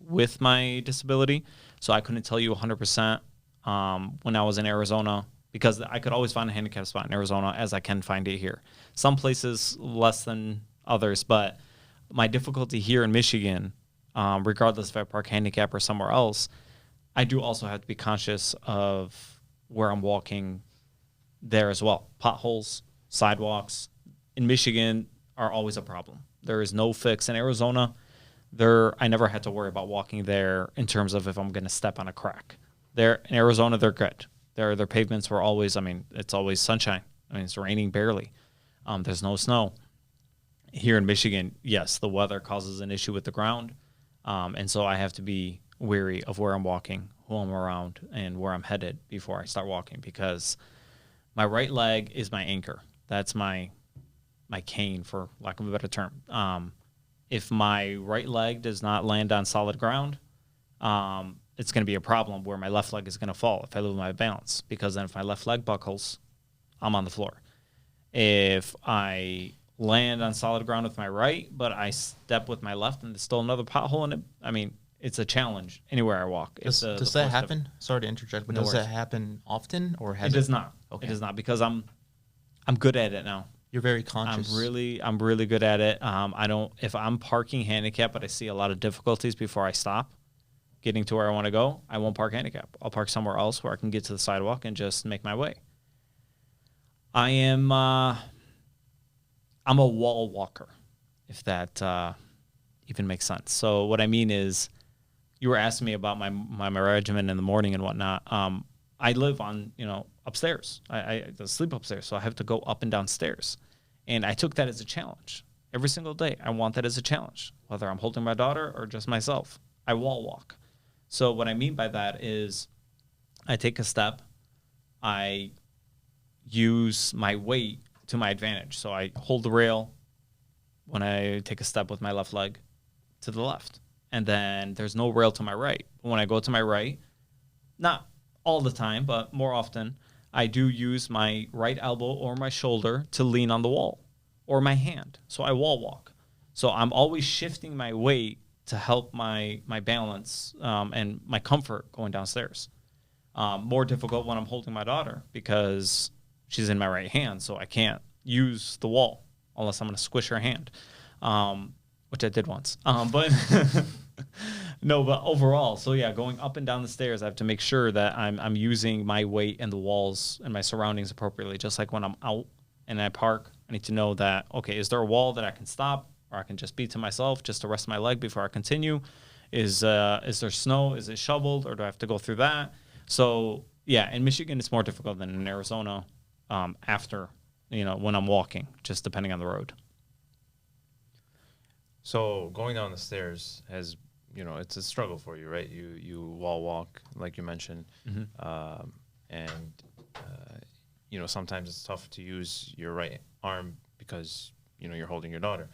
with my disability, so I couldn't tell you 100% when I was in Arizona, because I could always find a handicap spot in Arizona as I can find it here. Some places less than others, but my difficulty here in Michigan, regardless if I park handicap or somewhere else, I do also have to be conscious of where I'm walking there as well. Potholes, sidewalks in Michigan are always a problem. There is no fix. In Arizona, I never had to worry about walking there in terms of if I'm going to step on a crack. There in Arizona, they're good. Their pavements were always, it's always sunshine. It's raining barely. There's no snow. Here in Michigan, yes, the weather causes an issue with the ground. And so I have to be wary of where I'm walking, who I'm around, and where I'm headed before I start walking, because my right leg is my anchor. That's my cane, for lack of a better term. If my right leg does not land on solid ground, it's going to be a problem where my left leg is going to fall if I lose my balance, because then if my left leg buckles, I'm on the floor. If I land on solid ground with my right, but I step with my left and there's still another pothole in it, it's a challenge anywhere I walk. Does that happen? Sorry to interject, but does that happen often, or has it? It does not. Okay. It does not, because I'm good at it now. You're very conscious. I'm really good at it. If I'm parking handicap, but I see a lot of difficulties before I stop getting to where I want to go, I won't park handicap. I'll park somewhere else where I can get to the sidewalk and just make my way. I'm a wall walker, if that even makes sense. So what I mean is, you were asking me about my regimen in the morning and whatnot. I live on, upstairs. I sleep upstairs, so I have to go up and down stairs. And I took that as a challenge. Every single day, I want that as a challenge, whether I'm holding my daughter or just myself. I wall walk. So what I mean by that is, I take a step, I use my weight to my advantage. So I hold the rail when I take a step with my left leg to the left. And then there's no rail to my right. When I go to my right, not all the time, but more often, I do use my right elbow or my shoulder to lean on the wall, or my hand. So I wall walk. So I'm always shifting my weight to help my balance and my comfort going downstairs. More difficult when I'm holding my daughter, because she's in my right hand, so I can't use the wall unless I'm going to squish her hand, which I did once. But no, but overall, so yeah, going up and down the stairs, I have to make sure that I'm using my weight and the walls and my surroundings appropriately. Just like when I'm out and I park, I need to know that, okay, is there a wall that I can stop, or I can just be to myself just to rest my leg before I continue? Is there snow? Is it shoveled, or do I have to go through that? So yeah, in Michigan, it's more difficult than in Arizona. After, when I'm walking, just depending on the road. So going down the stairs has, it's a struggle for you, right? You wall walk, like you mentioned, and sometimes it's tough to use your right arm because you're holding your daughter.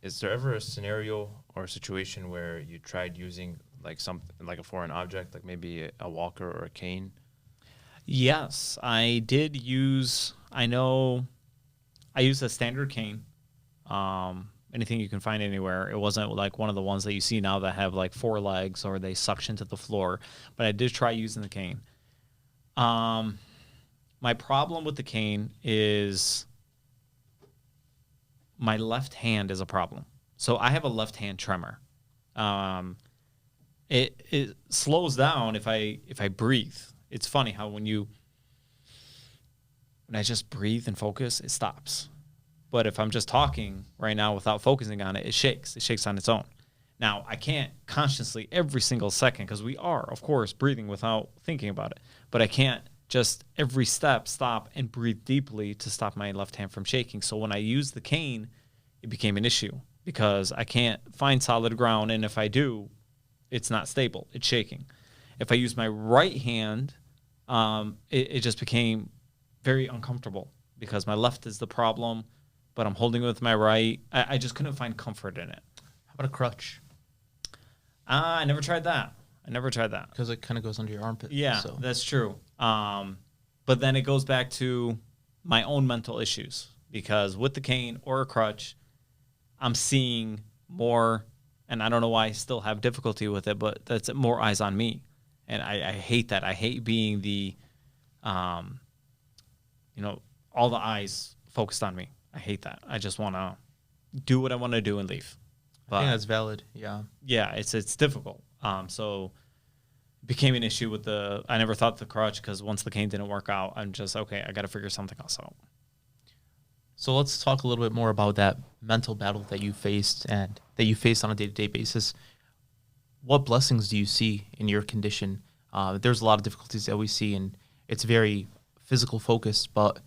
Is there ever a scenario or a situation where you tried using like something like a foreign object, like maybe a walker or a cane? Yes, I did use. I used a standard cane. Anything you can find anywhere. It wasn't like one of the ones that you see now that have like 4 legs or they suction to the floor. But I did try using the cane. My problem with the cane is my left hand is a problem. So I have a left hand tremor. It slows down if I breathe. It's funny how when I just breathe and focus, it stops. But if I'm just talking right now without focusing on it, it shakes. It shakes on its own. Now, I can't consciously every single second, because we are, of course, breathing without thinking about it. But I can't just every step stop and breathe deeply to stop my left hand from shaking. So when I used the cane, it became an issue because I can't find solid ground. And if I do, it's not stable. It's shaking. If I use my right hand, it just became very uncomfortable because my left is the problem, but I'm holding it with my right. I just couldn't find comfort in it. How about a crutch? I never tried that. Because it kind of goes under your armpit. Yeah, so. That's true. But then it goes back to my own mental issues because with the cane or a crutch, I'm seeing more, and I don't know why I still have difficulty with it, but that's more eyes on me. And I hate that. I hate being the, all the eyes focused on me. I hate that. I just want to do what I want to do and leave. I think that's valid. Yeah. Yeah, it's difficult. So it became an issue with I never thought the crutch, because once the cane didn't work out, I'm just, okay, I got to figure something else out. So let's talk a little bit more about that mental battle that you faced and that you face on a day-to-day basis. What blessings do you see in your condition? There's a lot of difficulties that we see, and it's very physical focused, but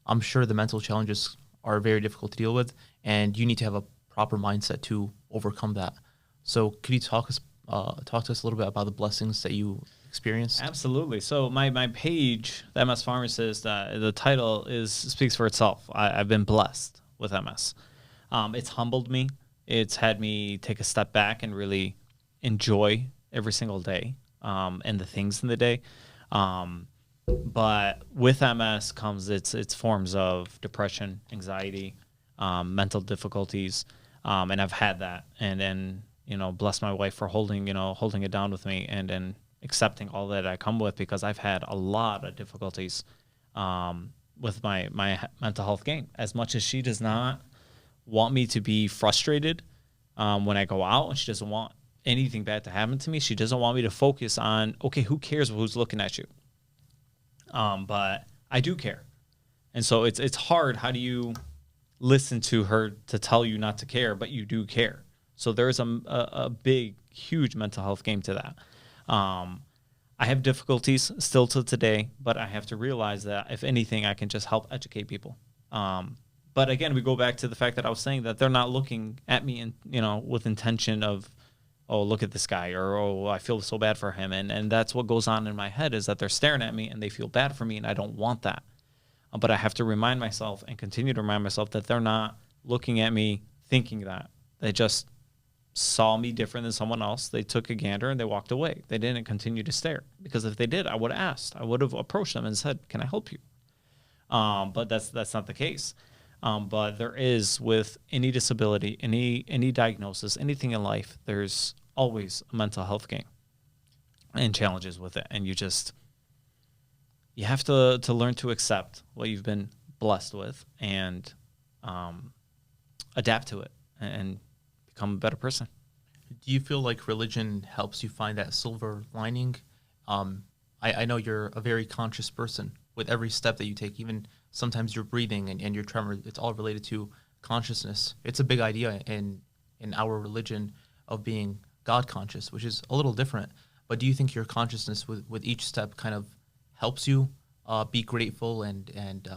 I'm sure the mental challenges are very difficult to deal with, and you need to have a proper mindset to overcome that. So could you talk to us a little bit about the blessings that you experienced? Absolutely. So my page, the MS Pharmacist, the title speaks for itself. I've been blessed with MS. It's humbled me. It's had me take a step back and really enjoy every single day, and the things in the day. But with MS comes its forms of depression, anxiety, mental difficulties, and I've had that. And then, bless my wife for holding it down with me, and accepting all that I come with, because I've had a lot of difficulties with my mental health game. As much as she does not want me to be frustrated when I go out, and she doesn't want anything bad to happen to me, she doesn't want me to focus on, okay, who cares who's looking at you? But I do care. And so it's hard. How do you listen to her to tell you not to care, but you do care? So there's a big, huge mental health game to that. I have difficulties still to today, but I have to realize that if anything, I can just help educate people. But again, we go back to the fact that I was saying that they're not looking at me with intention of, oh, look at this guy, or, oh, I feel so bad for him. And that's what goes on in my head, is that they're staring at me and they feel bad for me, and I don't want that. But I have to remind myself and continue to remind myself that they're not looking at me thinking that. They just saw me different than someone else. They took a gander and they walked away. They didn't continue to stare, because if they did, I would have asked. I would have approached them and said, can I help you? But that's not the case. But there is, with any disability, any diagnosis, anything in life, there's always a mental health game and challenges with it. And you have to learn to accept what you've been blessed with, and adapt to it and become a better person. Do you feel like religion helps you find that silver lining? I know you're a very conscious person with every step that you take, even sometimes your breathing and your tremor. It's all related to consciousness. It's a big idea in our religion of being God conscious, which is a little different. But do you think your consciousness with each step kind of helps you be grateful and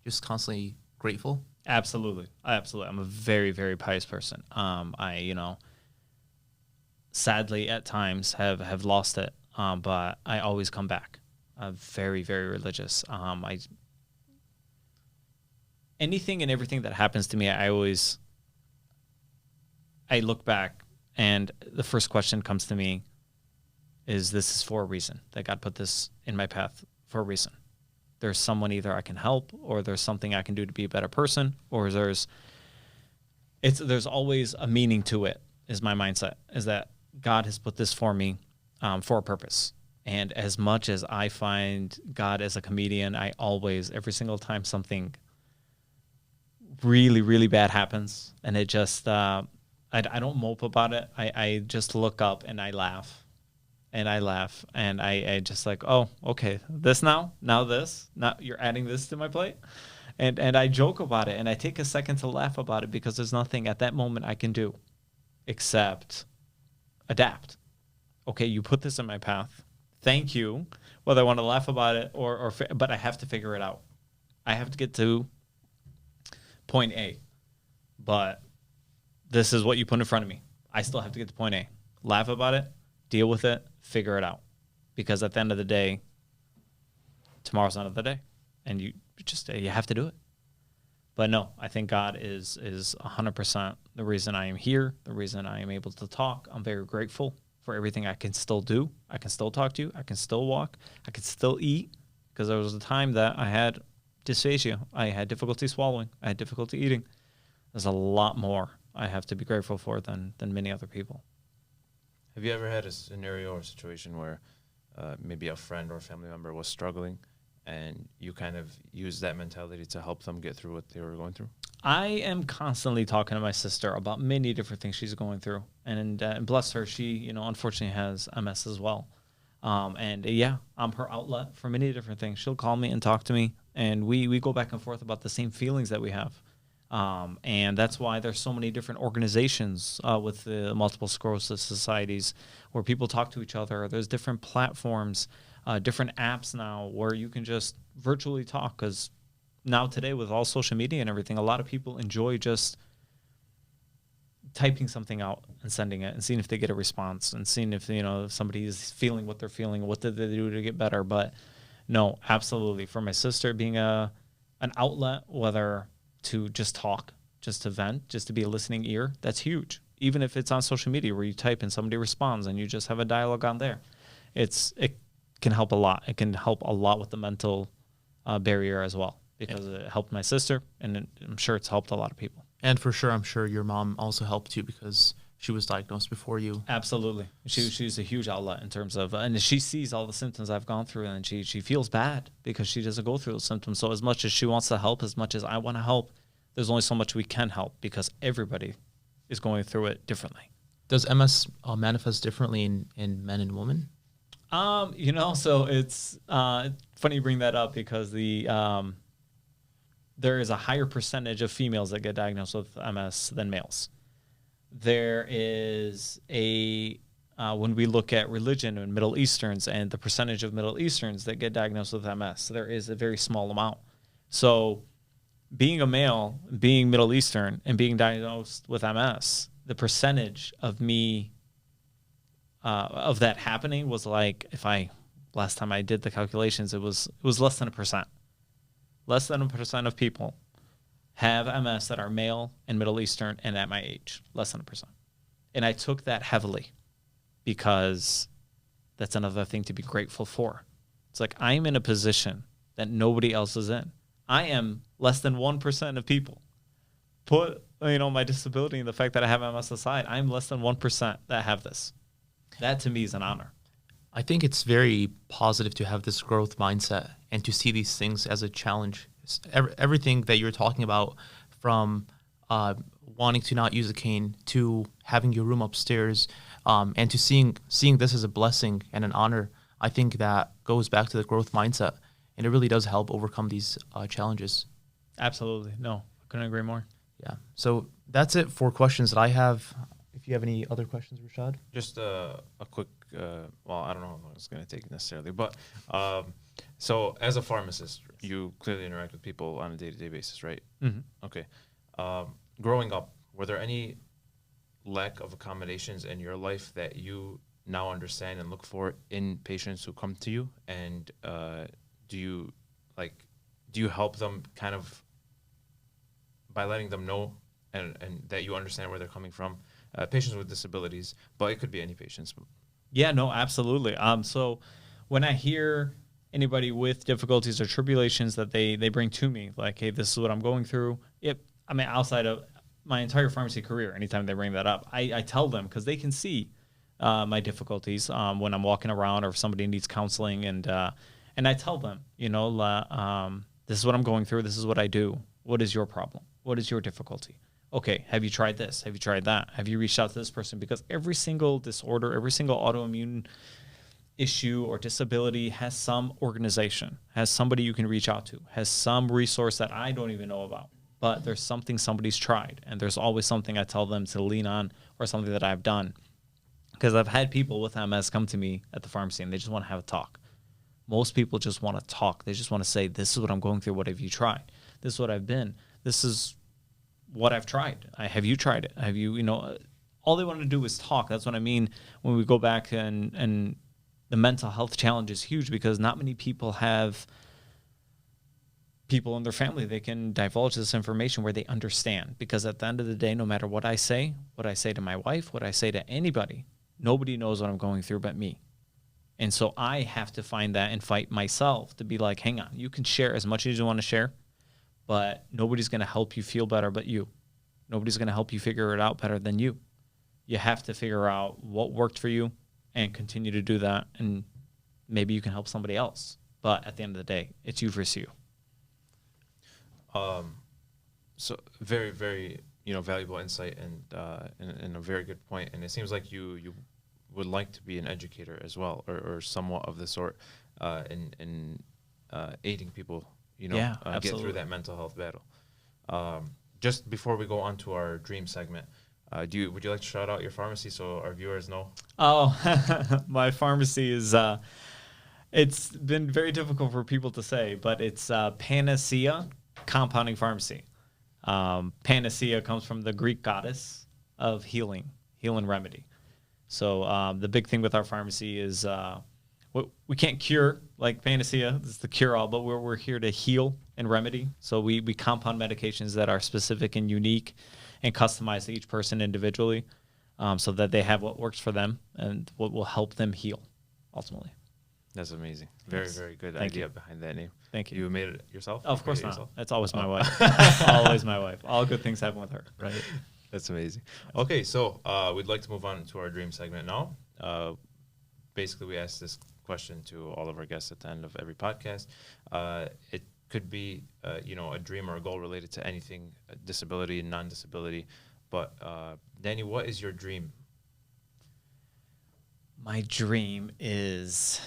just constantly grateful? Absolutely. I'm a very, very pious person. I sadly at times have lost it, but I always come back. I'm very, very religious. Anything and everything that happens to me, I look back, and the first question comes to me is, this is for a reason, that God put this in my path for a reason. There's someone either I can help, or there's something I can do to be a better person, or there's always a meaning to it, is my mindset, is that God has put this for me for a purpose. And as much as I find God as a comedian, I always, every single time something really, really bad happens, and it just, I don't mope about it. I just look up and I laugh. And I just like, oh, okay, this now this, now you're adding this to my plate. And I joke about it, and I take a second to laugh about it, because there's nothing at that moment I can do except adapt. Okay, you put this in my path. Thank you. Whether I want to laugh about it but I have to figure it out. I have to get to point A. But this is what you put in front of me. I still have to get to point A. Laugh about it, deal with it, figure it out. Because at the end of the day, tomorrow's not another day. And you have to do it. But no, I think God is 100% the reason I am here, the reason I am able to talk. I'm very grateful for everything I can still do. I can still talk to you. I can still walk. I can still eat. Because there was a time that I had dysphagia. I had difficulty swallowing. I had difficulty eating. There's a lot more I have to be grateful for than many other people. Have you ever had a scenario or situation where maybe a friend or family member was struggling, and you kind of use that mentality to help them get through what they were going through? I am constantly talking to my sister about many different things she's going through, and bless her, she unfortunately has MS as well. And yeah, I'm her outlet for many different things. She'll call me and talk to me, and we go back and forth about the same feelings that we have. And that's why there's so many different organizations with the multiple sclerosis societies where people talk to each other. There's different platforms, different apps now where you can just virtually talk, because now today with all social media and everything, a lot of people enjoy just typing something out and sending it and seeing if they get a response and seeing if if somebody is feeling what they're feeling, what did they do to get better. But no, absolutely, for my sister, being an outlet, whether to just talk, just to vent, just to be a listening ear, that's huge. Even if it's on social media where you type and somebody responds and you just have a dialogue on there, it can help a lot. It can help a lot with the mental barrier as well, because it helped my sister, and I'm sure it's helped a lot of people. And for sure, I'm sure your mom also helped you because she was diagnosed before you. Absolutely. She's a huge outlet in terms of, and she sees all the symptoms I've gone through, and she feels bad because she doesn't go through those symptoms. So as much as she wants to help, as much as I want to help, there's only so much we can help because everybody is going through it differently. Does MS manifest differently in men and women? So it's funny you bring that up, because there is a higher percentage of females that get diagnosed with MS than males. There is when we look at religion and Middle Easterns and the percentage of Middle Easterns that get diagnosed with MS, there is a very small amount. So being a male, being Middle Eastern, and being diagnosed with MS, the percentage of me, of that happening was like, last time I did the calculations, it was less than 1%. Less than 1% of people have MS that are male and Middle Eastern and at my age. Less than 1%. And I took that heavily because that's another thing to be grateful for. It's like I'm in a position that nobody else is in. I am less than 1% of people. Put my disability and the fact that I have MS aside, I'm less than 1% that have this. That to me is an honor. I think it's very positive to have this growth mindset and to see these things as a challenge. Everything that you're talking about, from wanting to not use a cane to having your room upstairs, and to seeing this as a blessing and an honor, I think that goes back to the growth mindset, and it really does help overcome these challenges. Absolutely. No, I couldn't agree more. Yeah. So that's it for questions that I have. If you have any other questions, Rashad? Just a quick, I don't know how long it's going to take necessarily, but so as a pharmacist, you clearly interact with people on a day-to-day basis, right? Mm-hmm. Okay. Growing up, were there any lack of accommodations in your life that you now understand and look for in patients who come to you? And do you help them kind of by letting them know and that you understand where they're coming from? Patients with disabilities, but it could be any patients. Yeah, no, absolutely. So when I hear anybody with difficulties or tribulations that they bring to me, like, hey, this is what I'm going through. Outside of my entire pharmacy career, anytime they bring that up, I tell them, because they can see my difficulties when I'm walking around, or if somebody needs counseling, and I tell them, this is what I'm going through. This is what I do. What is your problem? What is your difficulty? Okay, have you tried this? Have you tried that? Have you reached out to this person? Because every single disorder, every single autoimmune issue or disability has some organization, has somebody you can reach out to, has some resource that I don't even know about. But there's something somebody's tried, and there's always something I tell them to lean on, or something that I've done. Because I've had people with MS come to me at the pharmacy, and they just want to have a talk. Most people just want to talk. They just want to say, this is what I'm going through. What have you tried? This is what I've been. This is what I've tried. Have you tried it? Have you, all they want to do is talk. That's what I mean when we go back, and the mental health challenge is huge, because not many people have people in their family they can divulge this information where they understand. Because at the end of the day, no matter what I say to my wife, what I say to anybody, nobody knows what I'm going through but me. And so I have to find that and fight myself to be like, hang on, you can share as much as you want to share, but nobody's going to help you feel better but you. Nobody's going to help you figure it out better than you. You have to figure out what worked for you and continue to do that. And maybe you can help somebody else. But at the end of the day, it's you versus you. So very, very, valuable insight and a very good point. And it seems like you would like to be an educator as well, or somewhat of the sort, in aiding people, get absolutely. through that mental health battle. Just before we go on to our dream segment, would you like to shout out your pharmacy so our viewers know? Oh, my pharmacy is, it's been very difficult for people to say, but it's Panacea Compounding Pharmacy. Panacea comes from the Greek goddess of healing remedy. So the big thing with our pharmacy is we can't cure like Panacea. It's the cure-all, but we're here to heal and remedy. So we compound medications that are specific and unique and customized to each person individually, so that they have what works for them and what will help them heal ultimately. That's amazing. Very, very good idea behind that name. Thank you. You made it yourself? Of course not. Yourself? That's always my wife. Always my wife. All good things happen with her. Right. That's amazing. Okay, so we'd like to move on to our dream segment now. Basically, we ask this question to all of our guests at the end of every podcast. It could be, a dream or a goal related to anything, disability and non-disability. But Danny, what is your dream? My dream is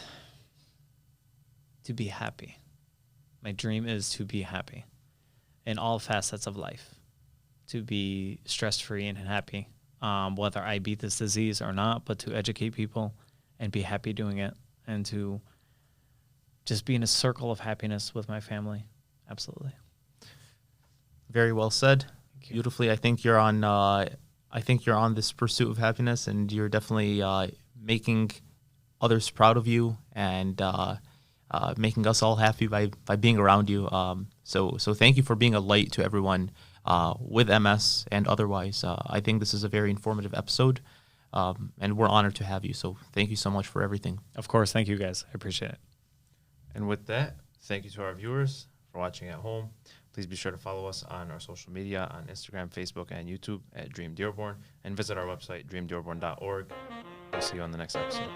to be happy. My dream is to be happy in all facets of life, to be stress-free and happy, whether I beat this disease or not, but to educate people and be happy doing it, and to just be in a circle of happiness with my family. Absolutely. Very well said. Beautifully. I think you're on this pursuit of happiness, and you're definitely making others proud of you, and making us all happy by being around you. So thank you for being a light to everyone with MS and otherwise. I think this is a very informative episode, and we're honored to have you. So thank you so much for everything. Of course. Thank you, guys. I appreciate it. And with that, thank you to our viewers for watching at home. Please be sure to follow us on our social media on Instagram, Facebook, and YouTube at Dream Dearborn, and visit our website, dreamdearborn.org. We'll see you on the next episode.